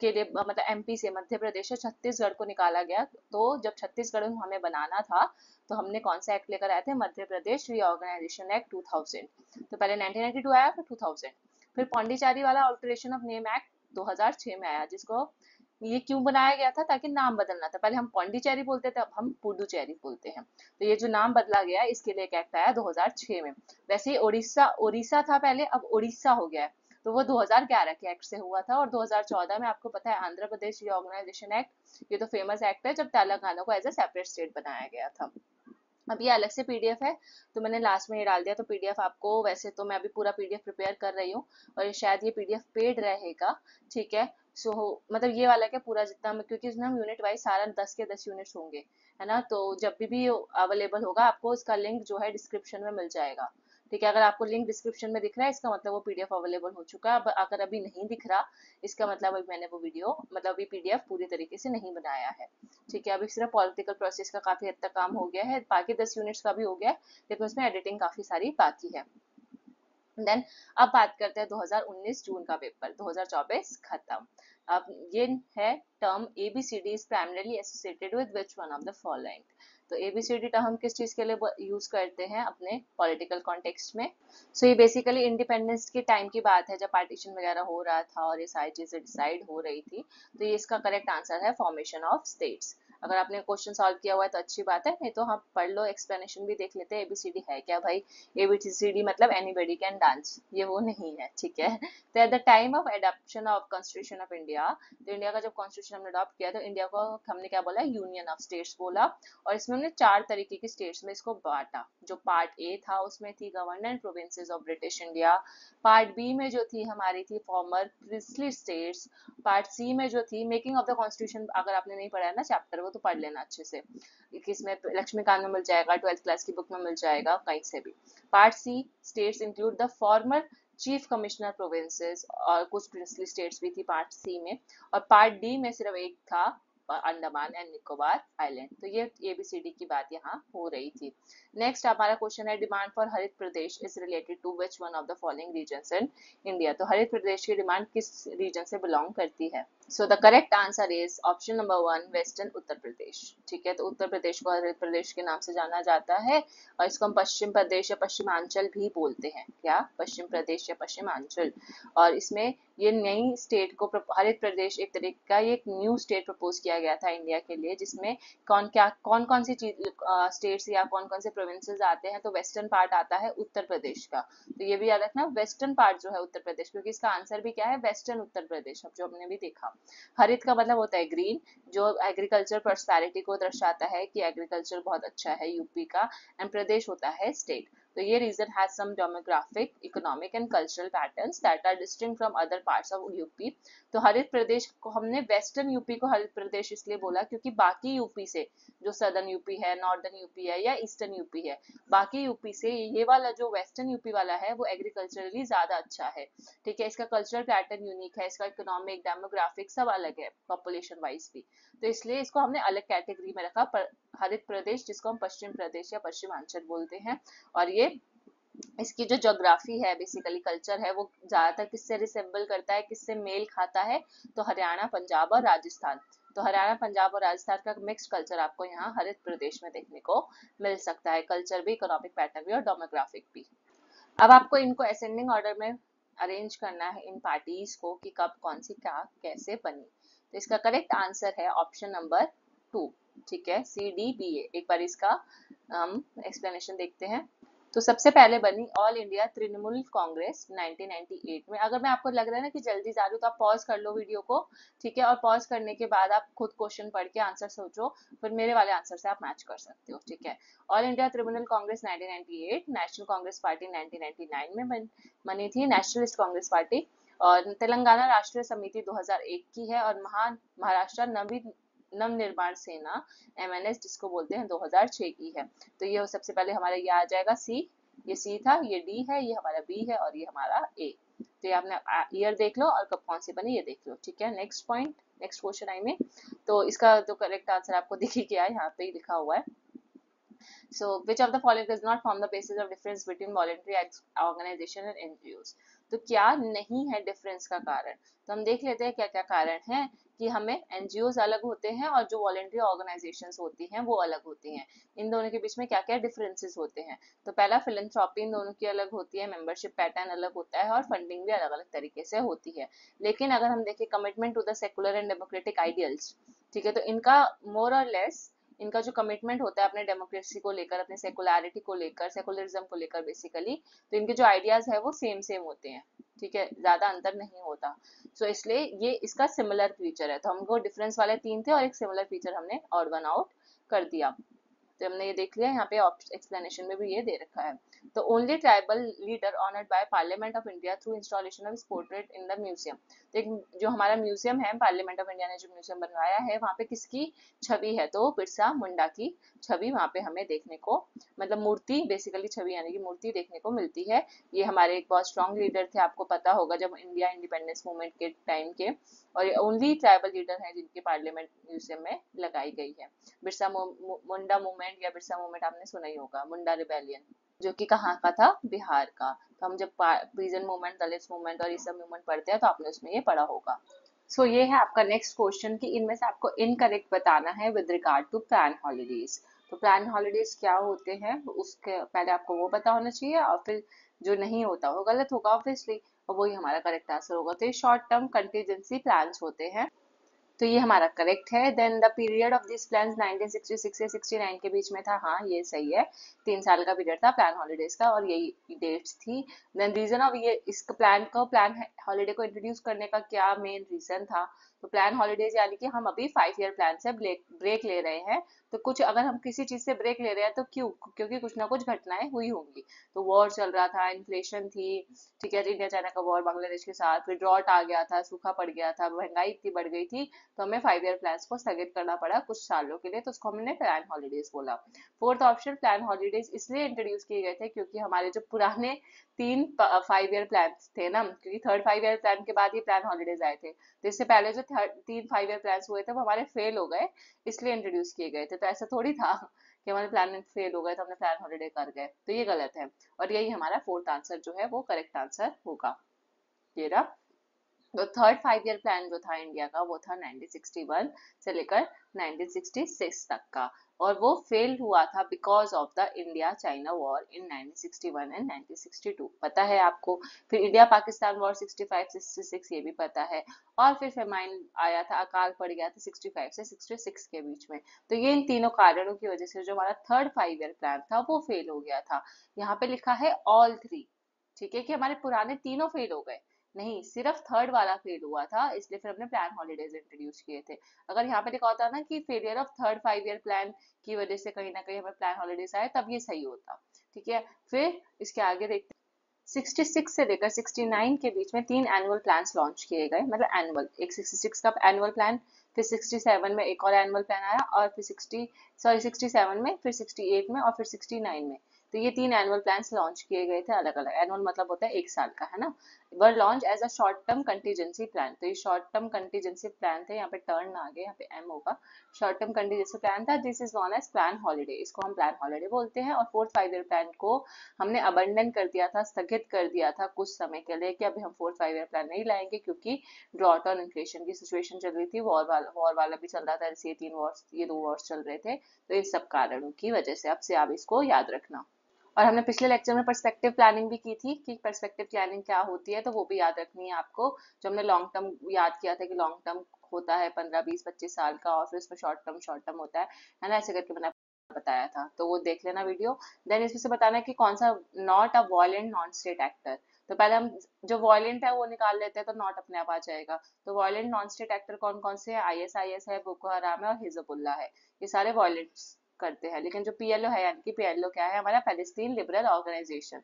के लिए, मतलब एमपी से मध्य प्रदेश से छत्तीसगढ़ को निकाला गया। तो जब छत्तीसगढ़ हमें बनाना था तो हमने कौन सा एक्ट लेकर आए थे? Madhya Pradesh reorganisation act 2000। तो पहले 1992 आया, फिर 2000, फिर पौंडीचेरी वाला ऑल्टरेशन ऑफ नेम एक्ट 2006 में आया, जिसको ये क्यों बनाया गया था? ताकि नाम बदलना था, पहले हम पौंडीचेरी बोलते थे, अब हम पुडुचेरी बोलते हैं। तो ये जो नाम बदला गया है इसके लिए एक एक्ट आया 2006 में। वैसे ही ओडिशा ओडिशा था पहले, अब ओडिशा हो गया है, तो वो 2011 के एक्ट से हुआ था। और 2014 में आपको पता है आंध्र प्रदेश रीऑर्गेनाइजेशन एक्ट, ये तो फेमस एक्ट है जब तेलंगाना को एज ए सेपरेट स्टेट बनाया गया था। अब ये अलग से पीडीएफ है, तो मैंने लास्ट में ये डाल दिया। तो पीडीएफ आपको, वैसे तो मैं अभी पूरा पीडीएफ प्रिपेयर कर रही हूँ, और शायद ये पीडीएफ पेड रहेगा, ठीक है। सो मतलब ये वाला क्या पूरा जितना, क्योंकि इसमें हम यूनिट वाइज सारा 10 के 10 यूनिट्स होंगे, है ना। तो जब भी अवेलेबल होगा आपको इसका लिंक जो है डिस्क्रिप्शन में मिल जाएगा, ठीक है। अगर आपको लिंक डिस्क्रिप्शन में दिख रहा है इसका मतलब वो पीडीएफ अवेलेबल हो चुका है। अब अगर अभी नहीं दिख रहा, इसका मतलब अभी मैंने वो वीडियो, मतलब अभी पीडीएफ पूरी तरीके से नहीं बनाया है, ठीक है। अभी सिर्फ पॉलिटिकल प्रोसेस का काफी हद तक काम हो गया है, बाकी 10 यूनिट्स का भी हो गया है, लेकिन उसमें एडिटिंग काफी सारी बाकी है। देन अब बात करते हैं 2019 जून का पेपर, 2024 खत्म। अब ये है term ABCD is primarily associated with which one of the following. तो ABCD टर्म हम किस चीज के लिए यूज करते हैं? अपने पॉलिटिकल कॉन्टेक्स्ट में। सो ये बेसिकली इंडिपेंडेंस के टाइम की बात है, जब पार्टीशन वगैरह हो रहा था और ये सारी चीजें डिसाइड हो रही थी। तो ये इसका करेक्ट आंसर है फॉर्मेशन ऑफ स्टेट्स। अगर आपने क्वेश्चन सॉल्व किया हुआ है तो अच्छी बात है, नहीं तो हम पढ़ लो, एक्सप्लेनेशन भी देख लेते हैं। ABCD है क्या भाई? ABCD मतलब एनीबॉडी कैन डांस, ये वो नहीं है, ठीक है। तो at the time of adoption of constitution of India, तो इंडिया का जब कॉन्स्टिट्यूशन हमने अडॉप्ट किया तो इंडिया को हमने क्या बोला? यूनियन ऑफ स्टेट्स बोला। और इसमें हमने 4 तरीके की स्टेट्स में इसको बांटा। जो पार्ट ए था उसमें थी government provinces of British India, part B में जो थी हमारी थी former princely states, part C में जो थी मेकिंग ऑफ द कॉन्स्टिट्यूशन। अगर आपने नहीं पढ़ा है ना चैप्टर, वो तो पढ़ लेना अच्छे से, किसमें? लक्ष्मीकांत में मिल जाएगा, 12th क्लास की बुक में मिल जाएगा, कहीं से भी। Part C states include the former chief commissioner provinces, और कुछ प्रिंसली स्टेट्स भी थी पार्ट सी में। और पार्ट डी में सिर्फ एक था, अंडमान एंड निकोबार आइलैंड। तो ये ABCD की बात यहाँ हो रही थी। नेक्स्ट हमारा क्वेश्चन है, demand for Harit Pradesh is related to which one of the following regions in India. तो हरित प्रदेश की डिमांड किस रीजन से बिलोंग करती है? So the correct answer is option number 1, western Uttar Pradesh, ठीक है। तो उत्तर प्रदेश को हरित प्रदेश के नाम से जाना जाता है, और इसको हम पश्चिम प्रदेश या पश्चिमांचल भी बोलते हैं। क्या? पश्चिम प्रदेश या पश्चिमांचल। और इसमें ये नई स्टेट को, हरित प्रदेश एक तरीके का ये एक न्यू स्टेट प्रपोज किया गया था इंडिया के लिए, जिसमें कौन कौन सी चीज स्टेट्स या कौन कौन से प्रोविंसेस आते हैं। तो वेस्टर्न पार्ट आता है उत्तर प्रदेश का, तो ये भी याद रखना, वेस्टर्न पार्ट जो है उत्तर प्रदेश, क्योंकि इसका आंसर भी क्या है? वेस्टर्न उत्तर प्रदेश, अब जो हमने भी देखा। हरित का मतलब होता है ग्रीन, जो एग्रीकल्चर प्रोस्पेरिटी को दर्शाता है कि एग्रीकल्चर बहुत अच्छा है यूपी का, एंड प्रदेश होता है स्टेट। तो ये region has some demographic, economic and cultural patterns that are distinct from other parts of UP. तो हरित प्रदेश को हमने वेस्टर्न यूपी को हरित प्रदेश इसलिए बोला क्योंकि बाकी यूपी से, जो सदर्न यूपी है, नॉर्दर्न यूपी है या ईस्टर्न यूपी है, बाकी यूपी से ये वाला जो वेस्टर्न यूपी वाला है वो एग्रीकल्चरली ज्यादा अच्छा है। ठीक है, इसका कल्चरल पैटर्न यूनिक है, इसका इकोनॉमिक, डेमोग्राफिक सब अलग है, पॉपुलेशन वाइज भी। तो इसलिए इसको हमने अलग कैटेगरी में रखा, हरित प्रदेश, जिसको हम पश्चिम प्रदेश या पश्चिमांचल बोलते हैं। और ये इसकी जो ज्योग्राफी है, बेसिकली कल्चर है, वो ज्यादातर किससे रिसेम्बल करता है, किससे मेल खाता है, तो हरियाणा, पंजाब और राजस्थान। तो हरियाणा, पंजाब और राजस्थान का मिक्स्ड कल्चर आपको यहाँ हरित प्रदेश में देखने को मिल सकता है, कल्चर भी, इकोनॉमिक पैटर्न भी और डेमोग्राफिक भी। अब आपको इनको असेंडिंग ऑर्डर में अरेंज करना है इन पार्टीज को कि कब कौन सी क्या कैसे बनी। तो इसका करेक्ट आंसर है ऑप्शन नंबर 2। ठीक है, CDBA। एक बार इसका हम एक्सप्लेनेशन देखते हैं। तो सबसे पहले बनी ऑल इंडिया तृणमूल कांग्रेस 1998 में। अगर मैं आपको लग रहा है ना कि जल्दी जा रही हूँ तो आप पॉज कर लो वीडियो को, ठीक है, और पॉज करने के बाद आप खुद क्वेश्चन पढ़ के आंसर सोचो, फिर मेरे वाले आंसर से आप मैच कर सकते हो। ठीक है, all India Trinamool Congress 1998, national Congress party 1999 में बनी थी, नेशनलिस्ट कांग्रेस पार्टी। और तेलंगाना राष्ट्रीय समिति 2001 की है, और महाराष्ट्र नवनिर्माण सेना MNS जिसको बोलते हैं 2006 की है। तो ये सबसे पहले हमारा ये आ जाएगा C, ये C था, ये D है, ये हमारा B है और ये हमारा A। तो ये आपने ईयर देख लो और कब कौन सी बनी ये देख लो। ठीक है, next point, next question I में। तो इसका जो करेक्ट आंसर आपको दिख ही गया है, यहाँ पे ही लिखा हुआ है। So, which of the following does not form the basis of difference between voluntary organization and NGOs? तो क्या नहीं है डिफरेंस का कारण? तो हम देख लेते हैं क्या क्या कारण है कि हमें NGOs अलग होते हैं और जो वॉलेंट्री ऑर्गेनाइजेशंस होती हैं वो अलग होती हैं। इन दोनों के बीच में क्या क्या डिफरेंसेस होते हैं? तो पहला, फिलैंथ्रोपी इन दोनों की अलग होती है, मेंबरशिप पैटर्न अलग होता है और फंडिंग भी अलग अलग तरीके से होती है। लेकिन अगर हम देखें commitment to the secular and democratic ideals, ठीक है, तो इनका मोर और लेस, इनका जो कमिटमेंट होता है अपने डेमोक्रेसी को लेकर, अपने सेकुलरिटी को लेकर, सेकुलरिज्म को लेकर बेसिकली, तो इनके जो आइडियाज है वो सेम सेम होते हैं। ठीक है, ज्यादा अंतर नहीं होता। सो इसलिए ये इसका सिमिलर फीचर है। तो हमको डिफरेंस वाले 3 थे और एक सिमिलर फीचर हमने और वन आउट कर दिया। तो हमने ये देख लिया, यहाँ पे एक्सप्लेनेशन में भी ये दे रखा है। तो only tribal leader honoured by parliament of India through installation of portrait in the museum. तो एक जो हमारा म्यूजियम है, पार्लियामेंट ऑफ इंडिया ने जो म्यूजियम बनवाया है, वहाँ पे किसकी छवि है? तो बिरसा मुंडा की छवि वहाँ पे हमें देखने को, मतलब मूर्ति, बेसिकली छवि यानी कि मूर्ति देखने को मिलती है। ये हमारे एक बहुत स्ट्रॉन्ग लीडर थे, आपको पता होगा, जब इंडिया इंडिपेंडेंस मूवमेंट के टाइम के, और ये ओनली ट्राइबल लीडर हैं जिनकी पार्लियामेंट म्यूजियम में लगाई गई है। बिरसा मुंडा मूवमेंट या बिरसा मूवमेंट आपने सुना ही होगा, मुंडा रिबेलियन, जो कि कहाँ का था? बिहार का। तो हम जब प्रिजन मूवमेंट, दलित मूवमेंट और ये सब मूवमेंट पढ़ते हैं तो आपने उसमें ये पढ़ा होगा। सो ये है आपका नेक्स्ट क्वेश्चन कि इनमें से आपको इनकरेक्ट बताना है with regard to plan holidays. तो प्लान हॉलीडेज क्या होते हैं उसके पहले आपको वो पता होना चाहिए, और फिर जो नहीं होता वो गलत होगा ऑब्वियसली, और वही हमारा करेक्ट आंसर होगा। तो ये शॉर्ट टर्म कंटीजेंसी प्लान्स होते हैं, तो ये हमारा करेक्ट है। Then the period of this plan 1966 से 69 के बीच में था, हाँ ये सही है, 3 साल का पीरियड था प्लान हॉलीडेज का और यही डेट्स थी। देन रीजन ऑफ ये इस प्लान हॉलीडे को इंट्रोड्यूस करने का क्या मेन रीजन था? तो प्लान हॉलीडेज यानी कि हम अभी 5 ईयर प्लान से ब्रेक ले रहे हैं। तो कुछ अगर हम किसी चीज से ब्रेक ले रहे हैं तो क्यों? क्योंकि कुछ ना कुछ घटनाएं हुई होंगी। तो वॉर चल रहा था, इन्फ्लेशन थी, ठीक है, इंडिया चाइना का वॉर, बांग्लादेश के साथ, फिर ड्रॉट आ गया था, सूखा पड़ गया था, महंगाई इतनी बढ़ गई थी, तो हमें 5 ईयर प्लान को स्थगित करना पड़ा कुछ सालों के लिए, तो उसको हमने प्लान हॉलीडेज बोला। फोर्थ ऑप्शन, प्लान हॉलीडेज इसलिए इंट्रोड्यूस किए गए थे क्योंकि हमारे जो पुराने 3 5 ईयर प्लान थे ना, क्योंकि थर्ड 5 ईयर प्लान के बाद ये प्लान हॉलीडेज आए थे, तो इससे पहले जो 3 5 ईयर प्लान हुए थे वो हमारे फेल हो गए, इसलिए इंट्रोड्यूस किए गए थे। तो ऐसा थोड़ी था कि हमारे प्लान फेल हो गए तो हमने प्लान हॉलीडे कर गए, तो ये गलत है। और यही हमारा फोर्थ आंसर जो है वो करेक्ट आंसर होगा। ये रहा। तो थर्ड 5 ईयर प्लान जो था इंडिया का वो था 1961 से लेकर 1966 तक का, और वो फेल हुआ था because of the India China war in 1961 and 1962, पता है आपको। फिर इंडिया पाकिस्तान वॉर 65-66 ये भी पता है, और फिर फेमाइन आया था, अकाल पड़ गया था 65 से 66 के बीच में। तो ये इन तीनों कारणों की वजह से जो हमारा थर्ड 5 ईयर प्लान था वो फेल हो गया था। यहाँ पे लिखा है ऑल थ्री, ठीक है, कि हमारे पुराने तीनों फेल हो गए, नहीं, सिर्फ थर्ड वाला फेल हुआ था, इसलिए फिर हमने प्लान हॉलीडेज इंट्रोड्यूस किए थे। अगर यहाँ पे लिखा होता ना कि failure of third 5 year plan की वजह से कहीं ना कहीं हमें प्लान हॉलीडेज आए, तब ये सही होता। ठीक है, फिर इसके आगे देखते 66 से लेकर 69 के बीच में 3 एनुअल प्लान्स लॉन्च किए गए, मतलब एनुअल, एक 66 का एनुअल प्लान, फिर 67 में एक और एनुअल प्लान आया, और फिर 67 में, फिर 68 में, और फिर 69 में। तो ये 3 एनुअल प्लान्स लॉन्च किए गए थे अलग अलग। एनुअल मतलब होता है 1 साल का, है ना। Were launched as a short term contingency plan, तो ये शॉर्ट टर्म कंटीजेंसी प्लान थे, यहाँ पे टर्न ना आगे, यहाँ पे एम होगा। शॉर्ट टर्म कंटीजेंसी प्लान था, this is known as plan holiday, इसको हम प्लान हॉलीडे बोलते हैं। और फोर्थ 5 ईयर प्लान को हमने अबंडन कर दिया था, स्थगित कर दिया था कुछ समय के लिए, कि अभी हम फोर्थ 5 ईयर प्लान नहीं लाएंगे, क्योंकि ड्रॉट और इन्फ्लेशन की सिचुएशन चल रही थी, वॉर वाला भी चल रहा था, जैसे ये 2 वॉर्स चल रहे थे, तो इन सब कारणों की वजह से। अब से आप इसको याद रखना। और हमने पिछले लेक्चर में पर्सपेक्टिव प्लानिंग भी की थी, कि पर्सपेक्टिव प्लानिंग क्या होती है, तो वो भी याद रखनी है आपको। जो हमने लॉन्ग टर्म याद किया था कि लॉन्ग टर्म होता है 15, 20, 25 साल का, और फिर उसमें शॉर्ट टर्म होता है ना, ऐसे करके मैंने बताया था, तो वो देख लेना वीडियो। देन इसमें से बताना है कि कौन सा not a violent non state actor. तो पहले हम जो वॉयलेंट है वो निकाल लेते हैं, तो नॉट अपने आप आ जाएगा। तो वॉयलेंट नॉन स्टेट एक्टर कौन कौन से है? ISIS है, बोको हराम है, और हिजबुल्लाह है। ये सारे वॉयलेंट करते हैं। लेकिन जो PLO है, यानी कि PLO क्या है? हमारा Palestine liberal organisation,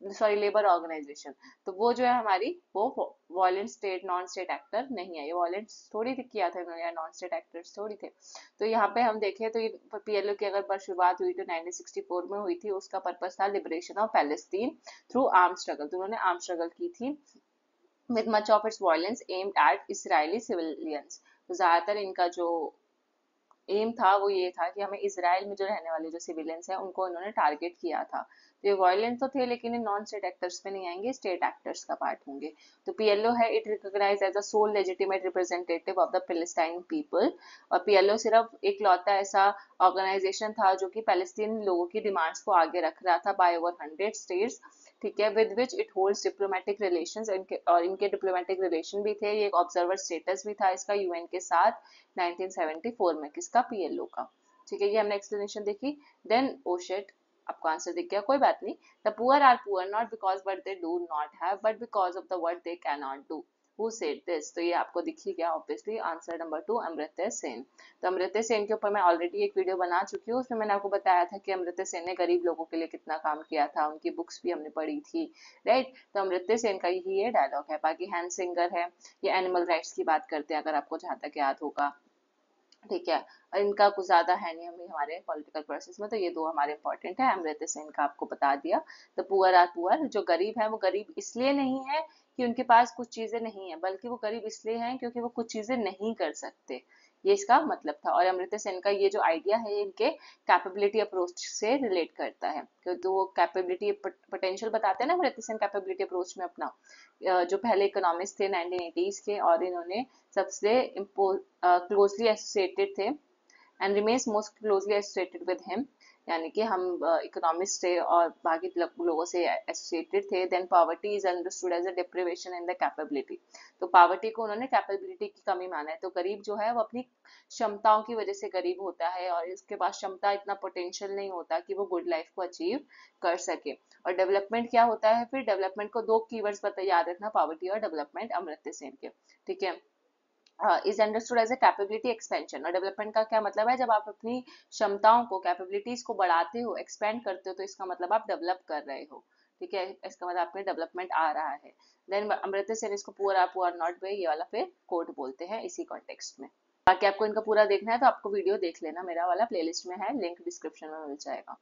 sorry labour organisation. तो वो जो है हमारी, वो violent state non state actor नहीं है। ये वॉयलेंट थोड़ी किया था इन्होंने, नॉन स्टेट एक्टर्स थोड़ी थे। तो यहाँ पे हम देखें तो ये PLO की अगर शुरुआत हुई तो 1964 में हुई थी। उसका पर्पस था liberation of Palestine through arm struggle. तो उन्होंने आर्म स्ट्रगल की थी with much of its violence aimed at Israeli civilians. तो ज्यादातर इनका जो एम था वो ये था कि हमें इसराइल में जो रहने वाले जो सिविलियंस हैं उनको इन्होंने टारगेट किया था। तो ये वायलेंट तो थे, लेकिन ये नॉन स्टेट एक्टर्स में नहीं आएंगे, स्टेट एक्टर्स का पार्ट होंगे। तो PLO है, it recognise as a sole legitimate representative of the Palestine people. और PLO सिर्फ एक लौता ऐसा ऑर्गेनाइजेशन था जो कि पैलेस्टीन लोगों की डिमांड्स को आगे रख रहा था, बाय ओवर 100 स्टेट्स। ठीक है, with which it holds diplomatic relations, और इनके डिप्लोमेटिक रिलेशन भी थे। ये एक ऑब्जर्वर स्टेटस भी था इसका UN के साथ 1974 में। किसका? PLO का। ठीक है, ये हमने एक्सप्लेनेशन देखी। देन ओ शिट, आपको आंसर दिख गया, कोई बात नहीं। The poor are poor not because what they do not have, but because of the what they can not do. Who said this? तो ये आपको दिख ही गया obviously, answer number 2, Amartya Sen. तो अमर्त्य सेन के ऊपर मैं ऑलरेडी एक वीडियो बना चुकी हूँ, उसमें मैंने आपको बताया था कि अमर्त्य सेन ने गरीब लोगों के लिए कितना काम किया था, उनकी बुक्स भी हमने पढ़ी थी, राइट। तो अमर्त्य सेन का यही ये डायलॉग है। बाकी हैंस सिंगर है, ये एनिमल राइट्स की बात करते हैं, अगर आपको जहां तक याद होगा। ठीक है, और इनका कुछ ज्यादा है नहीं हमें हमारे पॉलिटिकल प्रोसेस में, तो ये दो हमारे इंपॉर्टेंट है। अमर्त्य सेन का आपको बता दिया। तो पुअर आर पुअर, जो गरीब है वो गरीब इसलिए नहीं है कि उनके पास कुछ चीजें नहीं है, बल्कि वो गरीब इसलिए हैं क्योंकि वो कुछ चीजें नहीं कर सकते। ये इसका मतलब था। और अमर्त्य सेन का ये जो आइडिया है, ये इनके कैपेबिलिटी अप्रोच से रिलेट करता है, क्योंकि वो कैपेबिलिटी पोटेंशियल बताते हैं ना अमर्त्य सेन कैपेबिलिटी अप्रोच में अपना। जो पहले इकोनॉमिस्ट थे 1980s के, और इन्होंने सबसे क्लोजली एसोसिएटेड थे and remains most closely associated with him, यानी कि हम इकोनॉमिस्ट थे और बाकी लोगों से एसोसिएटेड थे। Then poverty is understood as a deprivation in the capability. तो पॉवर्टी को उन्होंने कैपेबिलिटी की कमी माना है। तो गरीब जो है वो अपनी क्षमताओं की वजह से गरीब होता है, और इसके पास क्षमता, इतना पोटेंशियल नहीं होता कि वो गुड लाइफ को अचीव कर सके। और डेवलपमेंट क्या होता है? फिर डेवलपमेंट को दो कीवर्ड्स पता याद रखना, पॉवर्टी और डेवलपमेंट, अमर्त्य सेन के। ठीक है, is understood as a capability expansion. और डेवलपमेंट का क्या मतलब है? जब आप अपनी क्षमताओं को, कैपेबिलिटीज को बढ़ाते हो, एक्सपेंड करते हो, तो इसका मतलब आप डेवलप कर रहे हो। ठीक है, इसका मतलब आपके डेवलपमेंट आ रहा है। देन अमर्त्य सेन इसको पुअर आर पुअर नॉट वे, ये वाला फिर कोट बोलते हैं इसी कॉन्टेक्स्ट में। बाकी आपको इनका पूरा देखना है तो आपको वीडियो देख लेना, मेरा वाला प्लेलिस्ट में है, लिंक डिस्क्रिप्शन में मिल जाएगा।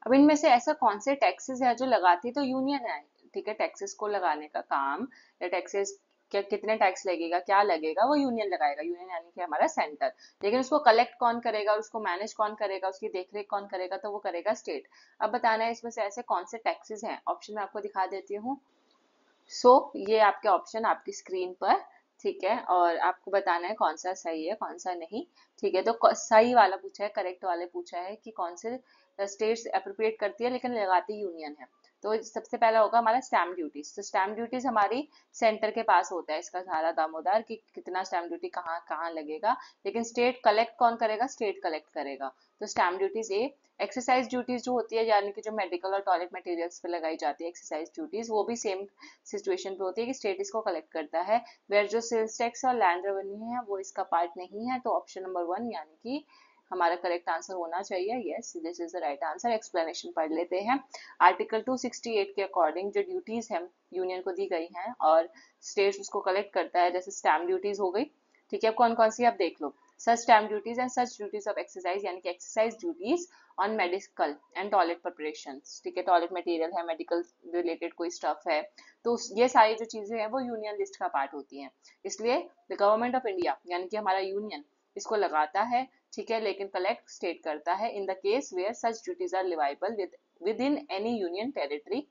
अब इनमें से ऐसा कौन से टैक्सेस है जो लगाती तो यूनियन है? ठीक है, टैक्सेस को लगाने का काम, या टैक्सेस क्या, कितने टैक्स लगेगा, क्या लगेगा, वो यूनियन लगाएगा। यूनियन यानी कि हमारा सेंटर। लेकिन उसको कलेक्ट कौन करेगा और उसको मैनेज कौन करेगा, उसकी देखरेख कौन करेगा? तो वो करेगा स्टेट। अब बताना है इसमें से ऐसे कौन से टैक्सेस हैं। ऑप्शन में आपको दिखा देती हूँ। ये आपके ऑप्शन आपकी स्क्रीन पर। ठीक है, और आपको बताना है कौन सा सही है कौन सा नहीं। ठीक है, तो सही वाला पूछा है, करेक्ट वाले पूछा है कि कौन से स्टेट्स अप्रोप्रिएट करती है लेकिन लगाती यूनियन है। तो सबसे पहला होगा हमारा स्टैम्प ड्यूटीज। तो स्टैम्प ड्यूटीज हमारी सेंटर के पास होता है इसका सारा दामोदार कि कितना स्टैम्प ड्यूटी कहाँ कहाँ लगेगा, लेकिन स्टेट कलेक्ट कौन करेगा, स्टेट कलेक्ट करेगा। तो स्टैम्प ड्यूटीज ए। एक्सरसाइज ड्यूटीज जो होती है यानी कि जो मेडिकल और टॉयलेट मटेरियल्स पे लगाई जाती है एक्सरसाइज ड्यूटीज, वो भी सेम सिचुएशन पे होती है कि स्टेट इसको कलेक्ट करता है। वेयर जो सेल्स टैक्स और लैंड रेवेन्यू है वो इसका पार्ट नहीं है। तो ऑप्शन नंबर 1 यानी कि हमारा करेक्ट आंसर होना चाहिए, yes this is the right answer. Explanation पढ़ लेते हैं। आर्टिकल 268 के अकॉर्डिंग जो ड्यूटीज है यूनियन को दी गई हैं और स्टेट उसको कलेक्ट करता है, जैसे स्टैम्प ड्यूटीज हो गई, ठीक है, कौन कौन सी आप देख लो। Such stamp duties and such duties of exercise यानी कि exercise duties on medical and toilet preparation, ठीक है, टॉयलेट मटेरियल है, मेडिकल रिलेटेड कोई स्टफ है, तो ये सारी जो चीजें हैं वो यूनियन लिस्ट का पार्ट होती हैं। इसलिए द गवर्नमेंट ऑफ इंडिया यानी कि हमारा यूनियन इसको लगाता है, ठीक है, लेकिन कलेक्ट स्टेट करता है in the case where such duties are leviable within any union territory.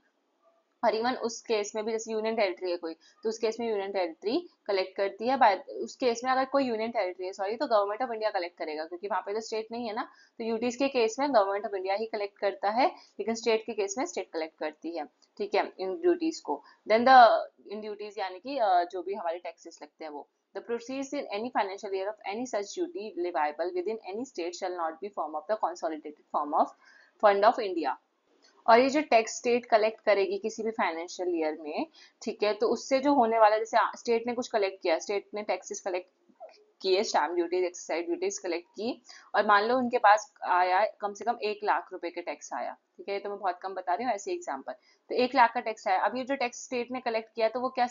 और इवन उस केस में भी जैसे यूनियन टेरिटरी है कोई, तो उस केस में यूनियन टेरिटरी कलेक्ट करती है। बाय उस केस में अगर कोई यूनियन टेरिटरी है सॉरी, तो गवर्नमेंट ऑफ इंडिया कलेक्ट करेगा क्योंकि वहां पे तो स्टेट नहीं है ना। तो यूटीज के केस में government of India he collect करता है, लेकिन स्टेट के केस में स्टेट कलेक्ट करती है, ठीक है, इन ड्यूटीज को। देन द इन ड्यूटीज यानी कि जो भी हमारे टैक्सेस लगते हैं वो। The proceeds in any financial year of any such duty leviable within any state shall not be form of the consolidated form of fund of India। और ये जो टैक्स स्टेट कलेक्ट करेगी किसी भी फाइनेंशियल ईयर में, ठीक है, तो उससे जो होने वाला, जैसे स्टेट ने कुछ कलेक्ट किया, स्टेट ने टैक्सेस कलेक्ट किए, stamp duties excise duties collect की, और मान लो उनके पास आया कम से कम 1 लाख रुपए के टैक्स आया, ठीक है, तो मैं बहुत कम बता रही हूँ ऐसे एग्जांपल। तो 1 लाख का टैक्स आया। अब ये जो टैक्स स्टेट ने कलेक्ट किया तो वो क्या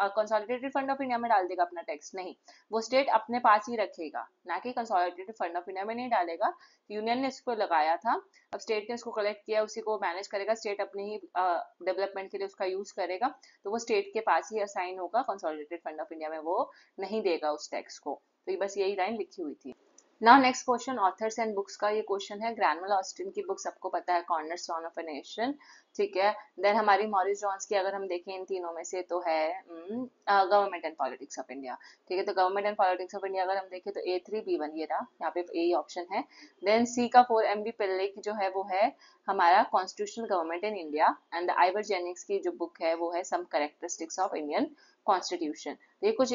कंसोलिडेटेड फंड ऑफ इंडिया में डाल देगा अपना टैक्स? नहीं, वो स्टेट अपने पास ही रखेगा, ना कि कंसोलिडेटेड फंड ऑफ इंडिया में नहीं डालेगा। यूनियन ने इसको लगाया था, अब स्टेट ने उसको कलेक्ट किया, उसी को मैनेज करेगा, स्टेट अपने ही डेवलपमेंट के लिए उसका यूज करेगा, तो वो स्टेट के पास ही असाइन होगा, कंसोलिडेटेड फंड ऑफ इंडिया में वो नहीं देगा उस टैक्स को। तो ये बस यही लाइन लिखी हुई थी। Now next question authors and books का ये क्वेश्चन है। ग्रैनवल ऑस्टिन की बुक सबको पता है, कॉर्नरस्टोन ऑफ अ नेशन, ठीक है। देन हमारी मॉरिस जॉन्स की अगर हम देखें इन तीनों में से तो है government and politics of India, ठीक है। तो government and politics of India अगर हम देखें तो A3B1 ये रहा, यहाँ पे ए ऑप्शन है। देन सी का 4 MB पिल्ले की जो है वो है हमारा constitutional government in India, and Ivor Jennings की जो बुक है वो है some characteristics of Indian constitution. ये कुछ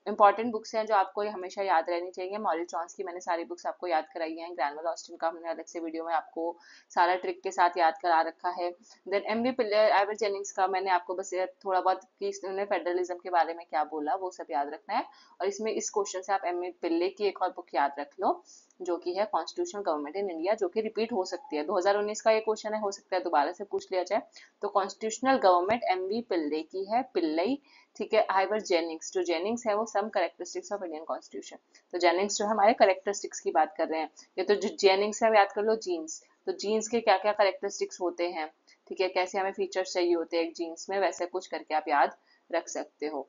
इंपॉर्टेंट बुक्स हैं जो आपको हमेशा याद रहनी चाहिए। मॉरिस जॉन्स की मैंने सारी बुक्स आपको याद कराई हैं, ग्रैनवल ऑस्टिन का हमने अलग से वीडियो में आपको सारा ट्रिक के साथ याद करा रखा है। देन MB पिल्लर आइवर जेनिंग्स का मैंने आपको बस थोड़ा बहुत कि उन्होंने फेडरलिज्म के बारे में क्या बोला वो सब याद रखना है। और इसमें इस क्वेश्चन से आप MB पिल्ले की एक और बुक याद रख लो जो कि है कॉन्स्टिट्यूशनल गवर्नमेंट इन इंडिया, जो कि रिपीट हो सकती है, 2019 का ये क्वेश्चन है, हो सकता है दोबारा से पूछ लिया जाए। तो कॉन्स्टिट्यूशनल गवर्नमेंट MB पिल्ले की है, पिल्लई, ठीक है। आइवर जेनिंग्स, जो जेनिंग्स है वो some characteristics of Indian constitution. तो जेनिंग्स जो हमारे कैरेक्टरिस्टिक्स की बात कर रहे हैं, ये तो जो जेनिंग्स है याद कर लो जीन्स, तो जीन्स के क्या क्या कैरेक्टरिस्टिक्स होते हैं, ठीक है, कैसे हमें फीचर्स चाहिए होते हैं एक जीन्स में, वैसे कुछ करके आप याद रख सकते हो।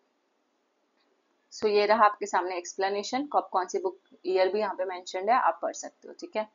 सो ये रहा आपके सामने एक्सप्लेनेशन, कब कौन सी बुक ईयर भी यहाँ पे मेंशन्ड है, आप पढ़ सकते हो, ठीक है।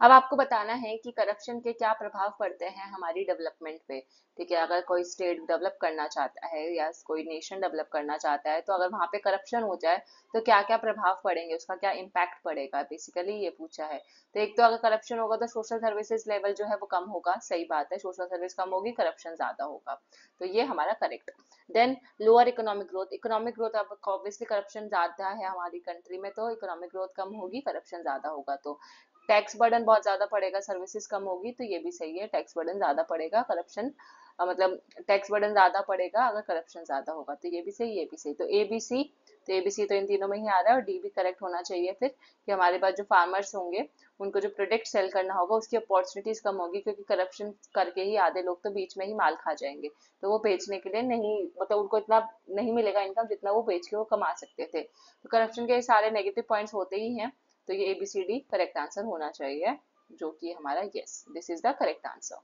अब आपको बताना है कि करप्शन के क्या प्रभाव पड़ते हैं हमारी डेवलपमेंट पे, ठीक है। अगर कोई स्टेट डेवलप करना चाहता है या कोई नेशन डेवलप करना चाहता है, तो अगर वहाँ पे करप्शन हो जाए तो क्या क्या प्रभाव पड़ेंगे, उसका क्या इम्पैक्ट पड़ेगा, बेसिकली ये पूछा है। तो एक तो अगर करप्शन होगा तो सोशल सर्विसेज लेवल जो है वो कम होगा, सही बात है, सोशल सर्विस कम होगी, करप्शन ज्यादा होगा, तो ये हमारा correct. Then lower economic growth, economic growth अब ऑब्वियसली करप्शन ज्यादा है हमारी कंट्री में, तो इकोनॉमिक ग्रोथ कम होगी, करप्शन ज्यादा होगा, तो टैक्स बर्डन बहुत ज्यादा पड़ेगा, सर्विसेज कम होगी, तो ये भी सही है, टैक्स बर्डन ज्यादा पड़ेगा, करप्शन मतलब टैक्स बर्डन ज्यादा पड़ेगा अगर करप्शन ज्यादा होगा, तो ये भी सही, ये भी सही। तो ABC, तो ABC तो इन तीनों में ही आ रहा है, और D भी करेक्ट होना चाहिए फिर, कि हमारे पास जो फार्मर्स होंगे उनको जो प्रोडक्ट सेल करना होगा उसकी अपॉर्चुनिटीज कम होगी, क्योंकि करप्शन करके ही आधे लोग तो बीच में ही माल खा जाएंगे, तो वो बेचने के लिए नहीं, मतलब उनको इतना नहीं मिलेगा इनकम जितना वो बेच के वो कमा सकते थे। तो करप्शन के सारे नेगेटिव पॉइंट्स होते ही हैं, तो ये ABCD करेक्ट आंसर होना चाहिए, जो कि हमारा yes, this is the correct answer.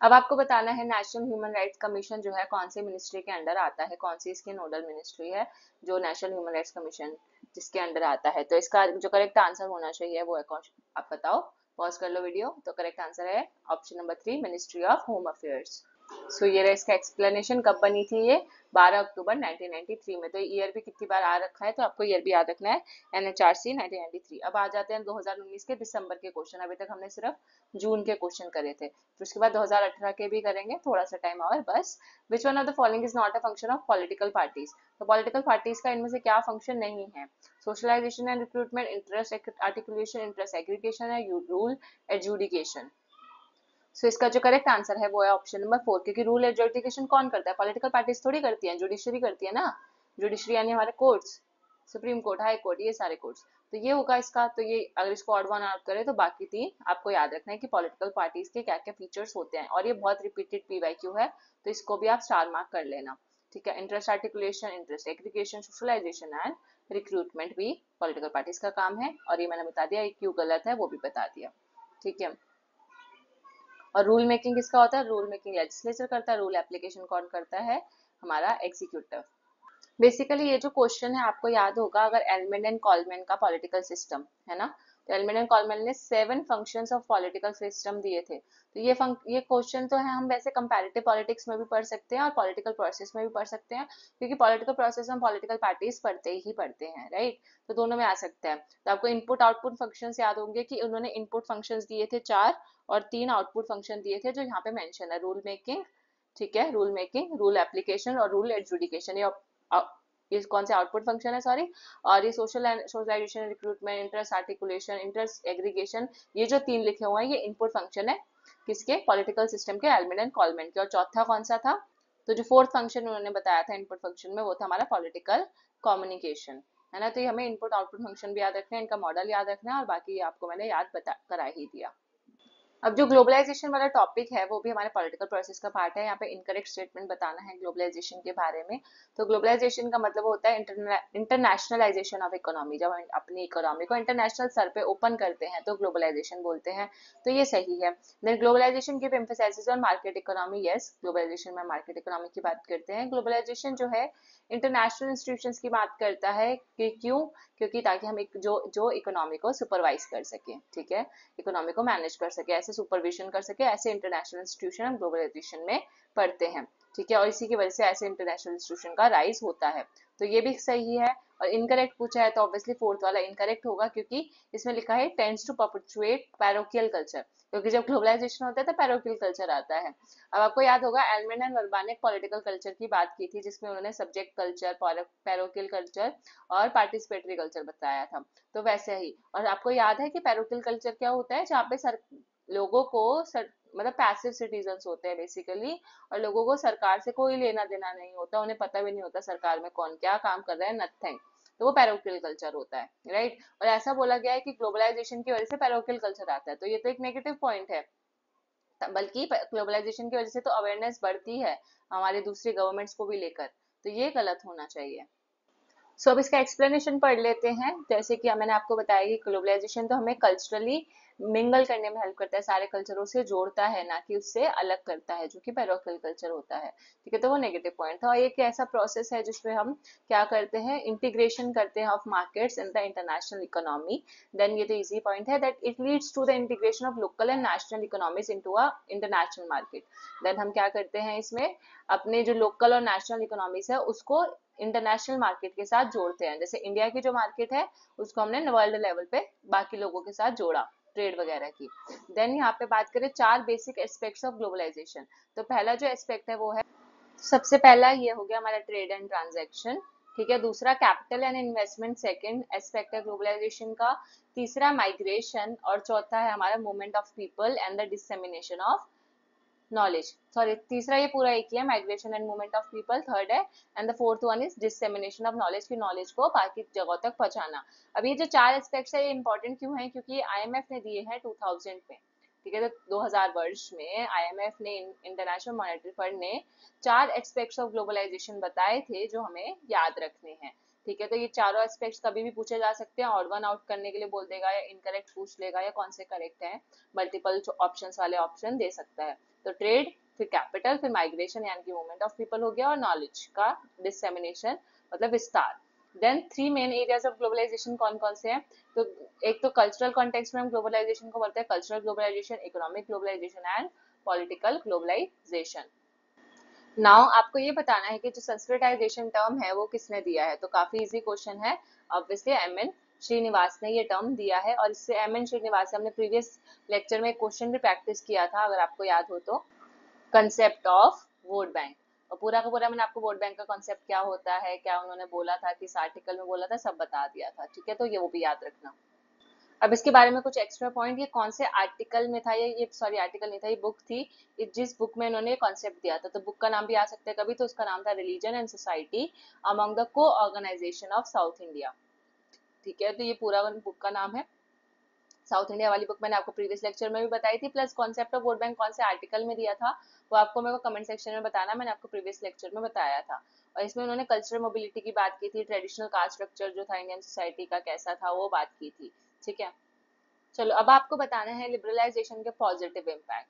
अब आपको बताना है नेशनल ह्यूमन राइट्स कमीशन जो है कौन सी मिनिस्ट्री के अंडर आता है, कौन सी इसकी नोडल मिनिस्ट्री है जो नेशनल ह्यूमन राइट्स कमीशन जिसके अंडर आता है। तो इसका जो करेक्ट आंसर होना चाहिए वो है कौन, आप बताओ, पॉज कर लो वीडियो। तो करेक्ट आंसर है option number 3, ministry of home affairs. So ये रहा इसका एक्सप्लेनेशन। कब बनी थी ये? 12 अक्टूबर 1993 में। तो ईयर भी कितनी बार आ रखा है, तो आपको ईयर भी याद रखना है, एनएचआरसी 1993। अब आ जाते हैं 2019 के दिसंबर के क्वेश्चन। अभी तक हमने सिर्फ जून के क्वेश्चन करे थे, तो उसके बाद 2018 के भी करेंगे, थोड़ा सा टाइम और बस। Which one of the following is not a function of political parties? तो पॉलिटिकल पार्टीज का इनमें से क्या फंक्शन नहीं है? Socialisation and recruitment, interest articulation, interest aggregation है, रूल एडजुडिकेशन। सो इसका जो करेक्ट आंसर है वो है ऑप्शन नंबर 4, क्योंकि रूल एडजुडिकेशन कौन करता है? पॉलिटिकल पार्टीज थोड़ी करती हैं, जुडिशरी करती है ना। जुडिशरी यानी हमारे courts, supreme court, high court, ये सारे कोर्ट्स। तो ये होगा इसका। तो ये अगर इसको ऑड वन आउट करें तो बाकी तीन आपको याद रखना है कि पॉलिटिकल पार्टीज के क्या क्या फीचर्स होते हैं, और ये बहुत रिपीटेड पीवाईक्यू है, तो इसको भी आप स्टार मार्क कर लेना। ठीक है, interest articulation, interest aggregation, socialisation and recruitment भी पॉलिटिकल पार्टीज का काम है, और ये मैंने बता दिया, क्यों गलत है वो भी बता दिया। ठीक है, और रूल मेकिंग किसका होता है? रूल मेकिंग लेजिस्लेचर करता है, रूल एप्लीकेशन कौन करता है? हमारा एग्जीक्यूटिव। बेसिकली ये जो क्वेश्चन है आपको याद होगा, अगर एल्मेंड एंड कॉलमैन का पॉलिटिकल सिस्टम है ना, तो एल्मेंड एंड कॉलमैन ने 7 फंक्शंस ऑफ पॉलिटिकल सिस्टम दिए थे। तो ये क्वेश्चन तो है, हम वैसे कंपैरेटिव पॉलिटिक्स में भी पढ़ सकते हैं और पॉलिटिकल प्रोसेस में भी पढ़ सकते हैं, क्योंकि पॉलिटिकल प्रोसेस में पॉलिटिकल पार्टीज पढ़ते ही पढ़ते हैं, राइट? तो दोनों में आ सकता है। तो आपको इनपुट आउटपुट फंक्शंस याद होंगे कि उन्होंने इनपुट फंक्शंस दिए थे 4, और 3 आउटपुट फंक्शन दिए थे जो यहाँ पे मेंशन है, रूल मेकिंग, ठीक है, रूल मेकिंग, रूल एप्लीकेशन और रूल एडजुडिकेशन। ये कौन से आउटपुट फंक्शन है, सॉरी। और ये socialisation, recruitment, interest articulation, interest aggregation, ये जो 3 लिखे हुए हैं ये इनपुट फंक्शन है किसके? पॉलिटिकल सिस्टम के, एल्मेंड एंड कॉलमैन के। और चौथा कौन सा था? तो जो फोर्थ फंक्शन उन्होंने बताया था इनपुट फंक्शन में, वो था हमारा पॉलिटिकल कम्युनिकेशन, है ना। तो ये हमें इनपुट आउटपुट फंक्शन भी याद रखना है, इनका मॉडल याद रखना है, और बाकी आपको मैंने याद बता करा ही दिया। अब जो ग्लोबलाइजेशन वाला टॉपिक है वो भी हमारे पॉलिटिकल प्रोसेस का पार्ट है। यहाँ पे इनकरेक्ट स्टेटमेंट बताना है ग्लोबलाइजेशन के बारे में। तो ग्लोबलाइजेशन का मतलब होता है इंटरनेशनलाइजेशन ऑफ इकोनॉमी। जब हम अपनी इकोनॉमी को इंटरनेशनल स्तर पे ओपन करते हैं तो ग्लोबलाइजेशन बोलते हैं, तो ये सही है। Then globalisation give emphasise on market economy. Yes, globalisation में मार्केट इकोनॉमी की बात करते हैं। ग्लोबलाइजेशन जो है इंटरनेशनल इंस्टीट्यूशंस की बात करता है कि क्यों? क्योंकि ताकि हम एक जो इकोनॉमी को सुपरवाइज कर सके, ठीक है, इकोनॉमी को मैनेज कर सके, ऐसे सुपरविजन कर सके, ऐसे इंटरनेशनल इंस्टीट्यूशन हम ग्लोबलाइजेशन में पढ़ते हैं। ठीक है, और इसी की वजह से ऐसे इंटरनेशनल इंस्टीट्यूशन का राइज होता है। तो ये भी सही है। और इनकरेक्ट पूछा है तो ऑब्वियसली फोर्थ वाला इनकरेक्ट होगा, क्योंकि इसमें लिखा है tends to perpetuate parochial culture, क्योंकि जब ग्लोबलाइजेशन होता है तो पैरोकियल कल्चर आता है। अब आपको याद होगा एल्मेंड एंड वर्बा ने पॉलिटिकल कल्चर की बात की थी, जिसमें उन्होंने सब्जेक्ट कल्चर, पैरोकियल कल्चर और पार्टिसिपेटरी कल्चर बताया था। तो वैसे ही, और आपको याद है कि पैरोकियल कल्चर क्या होता है? जहाँ पे लोगों को मतलब पैसिव सिटीजन्स होते हैं बेसिकली, और लोगों को सरकार से कोई लेना देना नहीं होता, उन्हें पता भी नहीं होता सरकार में कौन क्या काम कर रहा है, नथिंग। तो वो पैरोकियल कल्चर होता है, राइट। और ऐसा बोला गया है कि ग्लोबलाइजेशन की वजह से पैरोकियल कल्चर आता है, तो ये तो एक नेगेटिव पॉइंट है। बल्कि ग्लोबलाइजेशन की वजह से तो अवेयरनेस बढ़ती है हमारी दूसरी गवर्नमेंट्स को भी लेकर, तो ये गलत होना चाहिए। सो अब इसका एक्सप्लेनेशन पढ़ लेते हैं। जैसे कि मैंने आपको बताया कि ग्लोबलाइजेशन तो हमें कल्चरली मिंगल करने में हेल्प करता है, सारे कल्चरों से जोड़ता है, ना कि उससे अलग करता है, जो कि पैरोकियल कल्चर होता है। ठीक है, तो वो नेगेटिव पॉइंट था। और एक ऐसा प्रोसेस है जिसमें हम क्या करते हैं? इंटीग्रेशन करते हैं of markets in the international economy. Then ये तो इजी पॉइंट है, that it leads to the integration of local and national economies into a international market. Then हम क्या करते हैं इसमें? अपने जो लोकल और नेशनल इकोनॉमीज है उसको इंटरनेशनल मार्केट के साथ जोड़ते हैं। जैसे इंडिया की जो मार्केट है उसको हमने वर्ल्ड लेवल पे बाकी लोगों के साथ जोड़ा, ट्रेड वगैरह की। देन यहाँ पे बात करें 4 बेसिक एस्पेक्ट्स ऑफ ग्लोबलाइजेशन। तो पहला जो एस्पेक्ट है वो है, सबसे पहला ये हो गया हमारा ट्रेड एंड ट्रांजैक्शन। ठीक है, दूसरा capital and investment second aspect है ग्लोबलाइजेशन का। तीसरा माइग्रेशन, और चौथा है हमारा movement of people and the dissemination of knowledge. Sorry, तीसरा ये पूरा एक ही है, migration and movement of people third है, and the fourth one is dissemination of knowledge, की नॉलेज को बाकी जगहों तक पहुंचाना। अब ये जो 4 एस्पेक्ट्स है ये इंपॉर्टेंट क्यों है? क्योंकि आईएमएफ ने दिए हैं 2000 में। ठीक है, तो 2000 वर्ष में आईएमएफ ने, इंटरनेशनल मॉनेटरी फंड ने 4 एस्पेक्ट्स ऑफ ग्लोबलाइजेशन बताए थे जो हमें याद रखने हैं। ठीक है, तो ये चारों एस्पेक्ट्स कभी भी पूछे जा सकते हैं, ऑड वन आउट करने के लिए बोल देगा, या इनकरेक्ट पूछ लेगा, या कौन से करेक्ट है, मल्टीपल ऑप्शंस वाले ऑप्शन दे सकता है। तो ट्रेड, फिर कैपिटल, फिर माइग्रेशन यानी कि मूवमेंट ऑफ पीपल हो गया, और नॉलेज का डिसेमिनेशन मतलब विस्तार। Then 3 main areas of globalisation कौन कौन से हैं? तो एक तो कल्चरल कॉन्टेक्स्ट में हम ग्लोबलाइजेशन को बोलते हैं cultural globalisation, economic globalisation and political globalisation. Now आपको ये बताना है कि जो संस्कृताइजेशन टर्म है वो किसने दिया है। तो काफी इजी क्वेश्चन है, ऑब्वियसली एम एन श्रीनिवास ने ये टर्म दिया है। और इससे एम एन श्रीनिवास से हमने प्रीवियस लेक्चर में क्वेश्चन भी प्रैक्टिस किया था, अगर आपको याद हो तो, कंसेप्ट ऑफ वोट बैंक। और पूरा का पूरा मैंने आपको वोट बैंक का कॉन्सेप्ट क्या होता है, क्या उन्होंने बोला था, किस आर्टिकल में बोला था, सब बता दिया था। ठीक है, तो ये वो भी याद रखना। अब इसके बारे में कुछ एक्स्ट्रा पॉइंट, ये कौन से आर्टिकल में था, ये सॉरी आर्टिकल नहीं था, ये बुक थी। जिस बुक में इन्होंने कॉन्सेप्ट दिया था, तो बुक का नाम भी आ सकता है कभी, तो उसका नाम था religion and society among the को ऑर्गेनाइजेशन ऑफ साउथ इंडिया। ठीक है, तो ये पूरा बुक का नाम है। साउथ इंडिया वाली बुक मैंने आपको प्रीवियस लेक्चर में भी बताई थी, plus concept of vote bank कौन से आर्टिकल में दिया था वो आपको मेरे को कमेंट सेक्शन में बताना, मैंने आपको प्रीवियस लेक्चर में बताया था। और इसमें उन्होंने कल्चरल मोबिलिटी की बात की थी, ट्रेडिशनल कास्ट स्ट्रक्चर जो था इंडियन सोसाइटी का कैसा था वो बात की थी। ठीक है, चलो अब आपको बताना है लिबरलाइजेशन के पॉजिटिव इम्पैक्ट।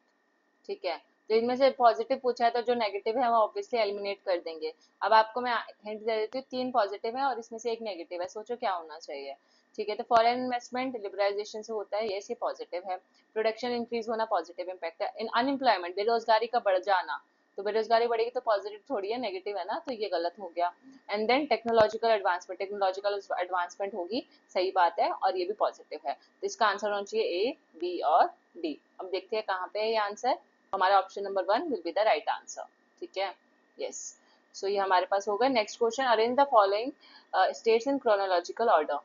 ठीक है, तो इनमें से पॉजिटिव पूछा है तो जो नेगेटिव है वो ऑब्वियसली एलिमिनेट कर देंगे। अब आपको मैं हिंट दे देती हूँ, 3 पॉजिटिव है और इसमें से एक नेगेटिव है, सोचो क्या होना चाहिए। ठीक है, तो फॉरेन इन्वेस्टमेंट लिबरलाइजेशन से होता है, ये पॉजिटिव है। प्रोडक्शन इंक्रीज होना पॉजिटिव इम्पैक्ट है। इन अनएम्प्लॉयमेंट बेरोजगारी का बढ़ जाना, तो बेरोजगारी बढ़ेगी तो पॉजिटिव थोड़ी है, नेगेटिव है ना, तो ये गलत हो गया। And then technological advancement, technological advancement होगी, सही बात है, और ये भी पॉजिटिव है। तो इसका आंसर होना चाहिए ए, बी और डी। अब देखते हैं कहाँ पे है ये आंसर। हमारा option number 1 will be the right answer. ठीक है, यस। सो ये हमारे पास होगा। Next question, arrange the following states in chronological order.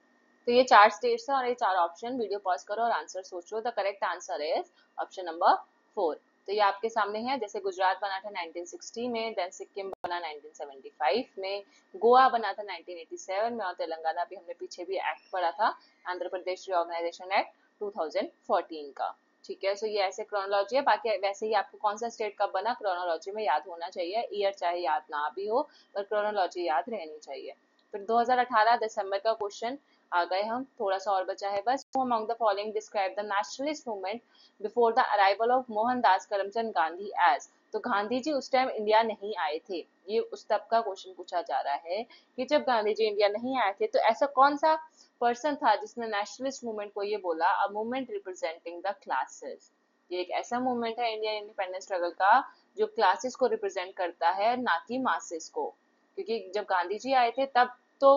तो ये 4 स्टेट्स है और ये 4 ऑप्शन, वीडियो पॉज करो और आंसर सोचो। The correct answer is option number 4। तो ये आपके सामने है, जैसे गुजरात बना था 1960 में, देन सिक्किम बना 1975 में, गोवा बना था 1987 में, और तेलंगाना भी हमने पीछे भी एक्ट पढ़ा था, आंध्र प्रदेश रिऑर्गेनाइजेशन एक्ट 2014 का। ठीक है, सो ये ऐसे क्रोनोलॉजी है। बाकी वैसे ही आपको कौन सा स्टेट कब बना क्रोनोलॉजी में याद होना चाहिए, ईयर चाहे याद ना भी हो पर क्रोनोलॉजी याद रहनी चाहिए। फिर 2018 दिसंबर का क्वेश्चन आ गए हम, थोड़ा सा और बचा है बस। Among the following describe the nationalist movement before the arrival of Mohandas Karamchand Gandhi age. तो गांधी जी उस टाइम इंडिया नहीं आए थे, ये उस तब का क्वेश्चन पूछा जा रहा है कि जब गांधी जी इंडिया नहीं आए थे तो ऐसा कौन सा पर्सन था जिसने नेशनलिस्ट मूवमेंट को ये बोला, a movement representing the classes. ये एक ऐसा मूवमेंट है इंडियन इंडिपेंडेंस स्ट्रगल का जो क्लासेस को रिप्रेजेंट करता है, ना कि मासेस को। क्योंकि जब गांधी जी आए थे तब तो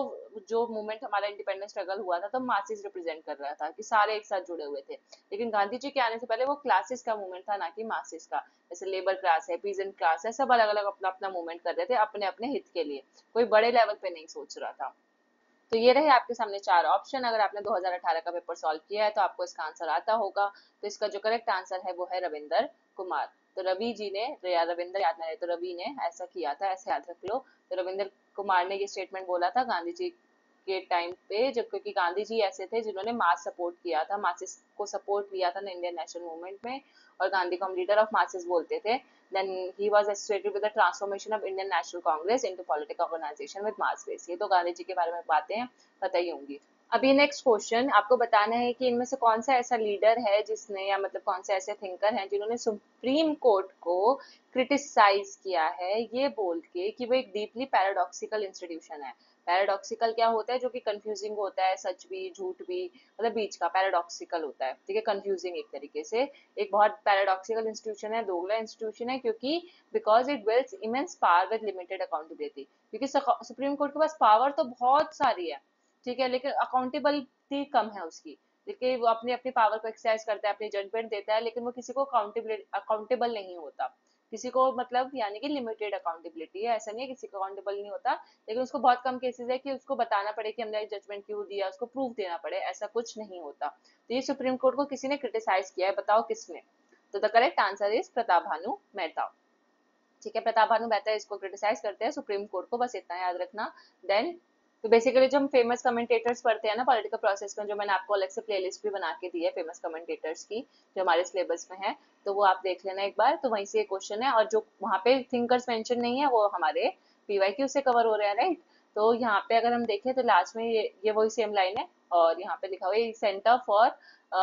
जो मूवमेंट हमारा इंडिपेंडेंस स्ट्रगल हुआ था तो मासेस रिप्रेजेंट कर रहा था कि सारे एक साथ जुड़े हुए थे। लेकिन गांधी जी के आने से पहले वो क्लासेस का मूवमेंट था, ना कि मासेस का। जैसे लेबर क्लास है, पीजेंट क्लास है, सब अलग अलग अपना अपना मूवमेंट कर रहे थे अपने अपने हित के लिए, कोई बड़े लेवल पे नहीं सोच रहा था। तो ये रहे आपके सामने 4 ऑप्शन। अगर आपने 2018 का पेपर सॉल्व किया है तो आपको इसका आंसर आता होगा। तो इसका जो करेक्ट आंसर है वो है रविंदर कुमार। तो रवि जी ने, या रविंदर याद ना रहे तो रवि ने ऐसा किया था, ऐसे याद रख लो। तो रविंदर कुमार ने ये स्टेटमेंट बोला था गांधी जी के टाइम पे, जब क्योंकि गांधी जी ऐसे थे जिन्होंने मास सपोर्ट किया था, मासेस को सपोर्ट लिया था ना इंडियन नेशनल मूवमेंट में, और गांधी को हम लीडर ऑफ मासेस बोलते थे। Then he was associated with the transformation of Indian National Congress into political organization with mass base। ये तो गांधी जी के बारे में बातें पता ही होंगी। अभी नेक्स्ट क्वेश्चन आपको बताना है कि इनमें से कौन सा ऐसा लीडर है जिसने, या मतलब कौन से ऐसे थिंकर हैं जिन्होंने सुप्रीम कोर्ट को क्रिटिसाइज किया है ये बोल के कि वो एक डीपली पैराडॉक्सिकल इंस्टीट्यूशन है। पैराडॉक्सिकल क्या होता है, जो कि कंफ्यूजिंग होता है, सच भी झूठ भी, मतलब बीच का पैराडॉक्सिकल होता है। ठीक है, कंफ्यूजिंग एक तरीके से, एक बहुत पैराडॉक्सिकल इंस्टीट्यूशन है, दोगला इंस्टीट्यूशन है, क्योंकि because it wills immense power with limited accountability. क्योंकि सुप्रीम कोर्ट के पास पावर तो बहुत सारी है, ठीक है, लेकिन अकाउंटेबिलिटी कम है उसकी। देखिए वो अपनी अपनी पावर को एक्सरसाइज करता है, अपनी जजमेंट देता है, लेकिन वो किसी को अकाउंटेबल नहीं होता किसी को, मतलब यानी कि लिमिटेड अकाउंटेबिलिटी है, ऐसा नहीं है किसी को अकाउंटेबल नहीं होता, लेकिन उसको बहुत कम केसेस है कि उसको बताना पड़े कि हमने जजमेंट क्यों दिया, उसको प्रूफ देना पड़े, ऐसा कुछ नहीं होता। तो ये सुप्रीम कोर्ट को किसी ने क्रिटिसाइज किया है, बताओ किसने। तो the correct answer is Pratap Bhanu Mehta. ठीक है, प्रताप भानु मेहता इसको क्रिटिसाइज करते हैं सुप्रीम कोर्ट को, बस इतना याद रखना। देन तो बेसिकली जो हम फेमस कमेंटेटर्स पढ़ते हैं ना पॉलिटिकल प्रोसेस में, जो मैंने आपको अलग से प्लेलिस्ट भी बना के दी है फेमस कमेंटेटर्स की, जो हमारे सिलेबस में है, तो वो आप देख लेना एक बार। तो वहीं से क्वेश्चन है, और जो वहाँ पे थिंकर्स मेंशन नहीं है वो हमारे पीवाईक्यू से कवर हो रहे हैं, राइट। तो यहाँ पे अगर हम देखें तो लास्ट में ये वही सेम लाइन है, और यहाँ पे लिखा हुआ है सेंटर फॉर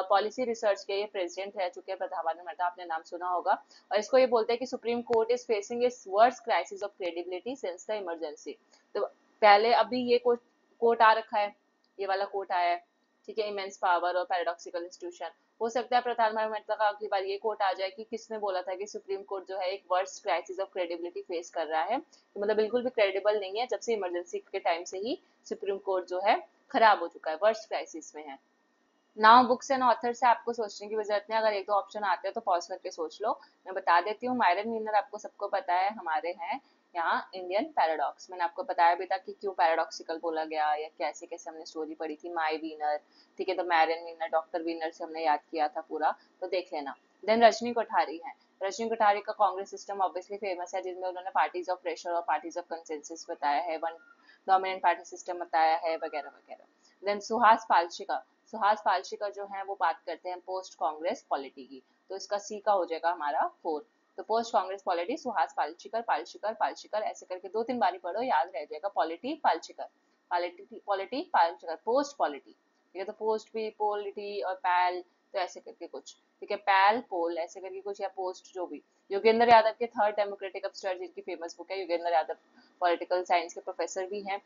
पॉलिसी रिसर्च के ये प्रेसिडेंट रह चुके हैं प्रताप भानु मेहता, आपने नाम सुना होगा। और इसको ये बोलते हैं कि supreme court is facing its worst crisis of credibility since the emergency. तो पहले अभी ये कोर्ट आ रखा है, ये वाला कोर्ट आया है, ठीक है, इमेंस पावर और पैराडॉक्सिकल इंस्टीट्यूशन। हो सकता है प्रधानमंत्री का अगली बार ये कोट आ जाए कि किसने बोला था कि सुप्रीम कोर्ट जो है एक worst crisis of credibility face कर रहा है, तो मतलब बिल्कुल भी क्रेडिबल नहीं है, जब से इमरजेंसी के टाइम से ही सुप्रीम कोर्ट जो है खराब हो चुका है, वर्स्ट क्राइसिस में है। नाउ बुक्स एंड ऑथर से आपको सोचने की जरूरत नहीं, अगर एक दो ऑप्शन आते हैं तो पॉज करके सोच लो। मैं बता देती हूँ, मायरन वीनर आपको सबको पता है, हमारे हैं यहाँ इंडियन पैराडॉक्स। मैंने आपको बताया भी था कि क्यों पैराडॉक्सिकल बोला गया या कैसे कैसे हमने स्टोरी पढ़ी थी, माई वीनर, ठीक है, तो मायरन वीनर, डॉक्टर वीनर से हमने याद किया था पूरा, तो देख लेना। देन रजनी कोठारी है। रजनी कोठारी का कांग्रेस सिस्टम ऑब्वियसली फेमस है, जिसमें उन्होंने पार्टीज ऑफ प्रेशर और पार्टीज ऑफ कंसेंसस बताया है, वन डोमिनेंट पार्टी सिस्टम बताया है, वगैरह वगैरह। देन सुहास पालशिका। सुहास पालशिका जो है वो बात करते हैं पोस्ट कांग्रेस पॉलिटी की, तो इसका सी का हो जाएगा हमारा 4। तो पोस्ट कांग्रेस पॉलिटी, सुहास पालशिकर, पालशिकर पालशिकर ऐसे करके 2-3 बारी पढ़ो, याद रह जाएगा। Polity Palshikar, polity polity Palshikar, post polity, ठीक है, तो पोस्ट भी पॉलिटी और पैल, तो ऐसे करके कुछ, ठीक है, पैल पोल ऐसे करके कुछ, या पोस्ट जो भी। योगेंद्र यादव के थर्ड डेमोक्रेटिक अपस्टार्ट, जिनकी फेमस बुक है, योगेंद्र यादव पॉलिटिकल साइंस के प्रोफेसर भी हैं,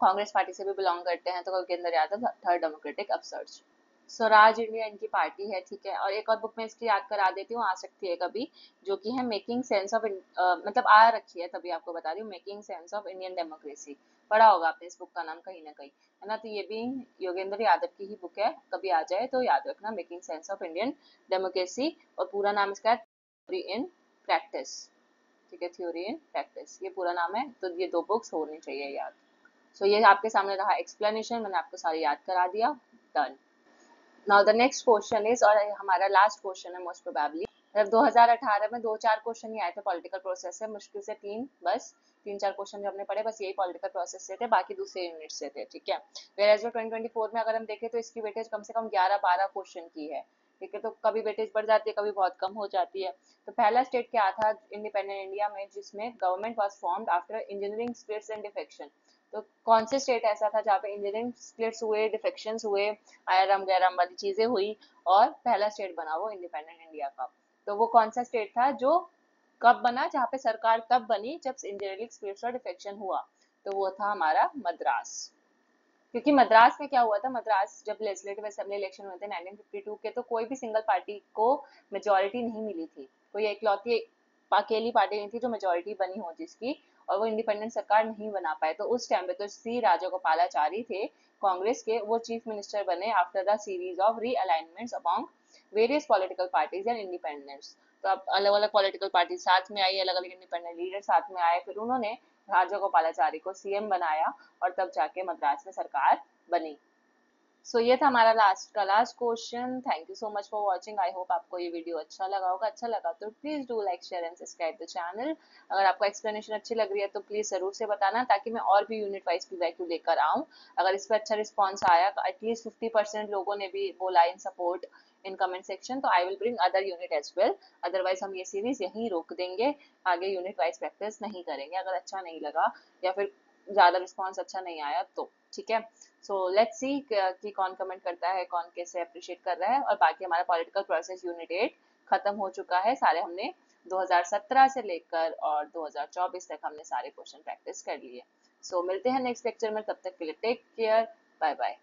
कांग्रेस पार्टी से भी बिलोंग करते हैं, तो Yogendra Yadav third democratic upsurge. Swaraj India इनकी पार्टी है, ठीक है। और एक और बुक में इसकी याद करा देती हूँ, आ सकती है कभी, जो कि है मेकिंग सेंस ऑफ, मतलब आ रखी है तभी आपको बता रही हूँ, making sense of Indian democracy. पढ़ा होगा आपने इस बुक का नाम कहीं ना कहीं, है ना, तो ये भी योगेंद्र यादव की ही बुक है, कभी आ जाए तो याद रखना, making sense of Indian democracy, और पूरा नाम इसका है थ्योरी इन प्रैक्टिस, ठीक है, थ्योरी इन प्रैक्टिस, ये पूरा नाम है, तो ये 2 बुक्स होनी चाहिए याद। सो ये आपके सामने रहा एक्सप्लेनेशन, मैंने आपको सारी याद करा दिया, done. Now the next question is, और हमारा लास्ट क्वेश्चन है मोस्ट प्रोबेबली, मतलब 2018 में 2-4 क्वेश्चन ही आए थे पॉलिटिकल प्रोसेस से, मुश्किल से 3, बस 3-4 क्वेश्चन जो हमने पढ़े बस यही पॉलिटिकल प्रोसेस से थे, बाकी दूसरे यूनिट से थे, ठीक है। वेयर जो 2024 में अगर हम देखें तो इसकी वेटेज कम से कम 11-12 क्वेश्चन की है, ठीक है, तो कभी वेटेज बढ़ जाती है, कभी बहुत कम हो जाती है। तो पहला स्टेट क्या था इंडिपेंडेंट इंडिया में, जिसमें government was formed after engineering splits and defection, तो कौन से स्टेट ऐसा था जहाँ पे इंजीनियरिंग स्प्लिट्स हुए, डिफेक्शंस हुए, आयरम गैरम वाली चीजें हुई, और पहला स्टेट बना वो इंडिपेंडेंट इंडिया का। तो वो कौन सा स्टेट था जो कब बना, जहाँ पे सरकार तब बनी जब इंजीनियरिंग स्प्लिट्स और डिफेक्शन हुआ, तो वो था हमारा मद्रास। क्योंकि मद्रास में क्या हुआ था, मद्रास जब लेजिस्लेटिव असेंबली इलेक्शन हुए थे 1952 के, तो कोई भी सिंगल पार्टी को मेजोरिटी नहीं मिली थी, कोई इकलौती अकेली पार्टी नहीं थी जो मेजोरिटी बनी हो जिसकी, और वो इंडिपेंडेंट सरकार नहीं बना पाए, तो उस टाइम पे तो सी राजगोपालाचारी थे कांग्रेस के, वो चीफ मिनिस्टर बने after the series of realignments among various political parties and independents. तो अब अलग अलग पॉलिटिकल पार्टी साथ में आई, अलग अलग इंडिपेंडेंट लीडर साथ में आए, फिर उन्होंने राजगोपालाचारी को सीएम बनाया, और तब जाके मद्रास में सरकार बनी। सो ये था हमारा last question. Thank you so much for watching. I hope आपको ये वीडियो अच्छा लगा होगा, अच्छा लगा तो please do like share and subscribe the channel. अगर आपको एक्सप्लेनेशन अच्छी लग रही है तो प्लीज जरूर से बताना, ताकि मैं और भी यूनिट वाइज पीवाईक्यू लेकर आऊँ। अगर इस पर अच्छा रिस्पॉन्स आया, एटलीस्ट 50% लोगों ने भी बोला in support in comment section, तो I will bring other unit as well. Otherwise हम ये सीरीज यहीं रोक देंगे, आगे यूनिट वाइज प्रैक्टिस नहीं करेंगे अगर अच्छा नहीं लगा, या फिर ज्यादा रिस्पॉन्स अच्छा नहीं आया तो, ठीक है। सो लेट्स सी कि कौन कमेंट करता है, कौन कैसे अप्रिशिएट कर रहा है। और बाकी हमारा पॉलिटिकल प्रोसेस यूनिट 8 खत्म हो चुका है, सारे हमने 2017 से लेकर और 2024 तक हमने सारे क्वेश्चन प्रैक्टिस कर लिए। सो मिलते हैं नेक्स्ट लेक्चर में, तब तक के लिए टेक केयर, बाय बाय।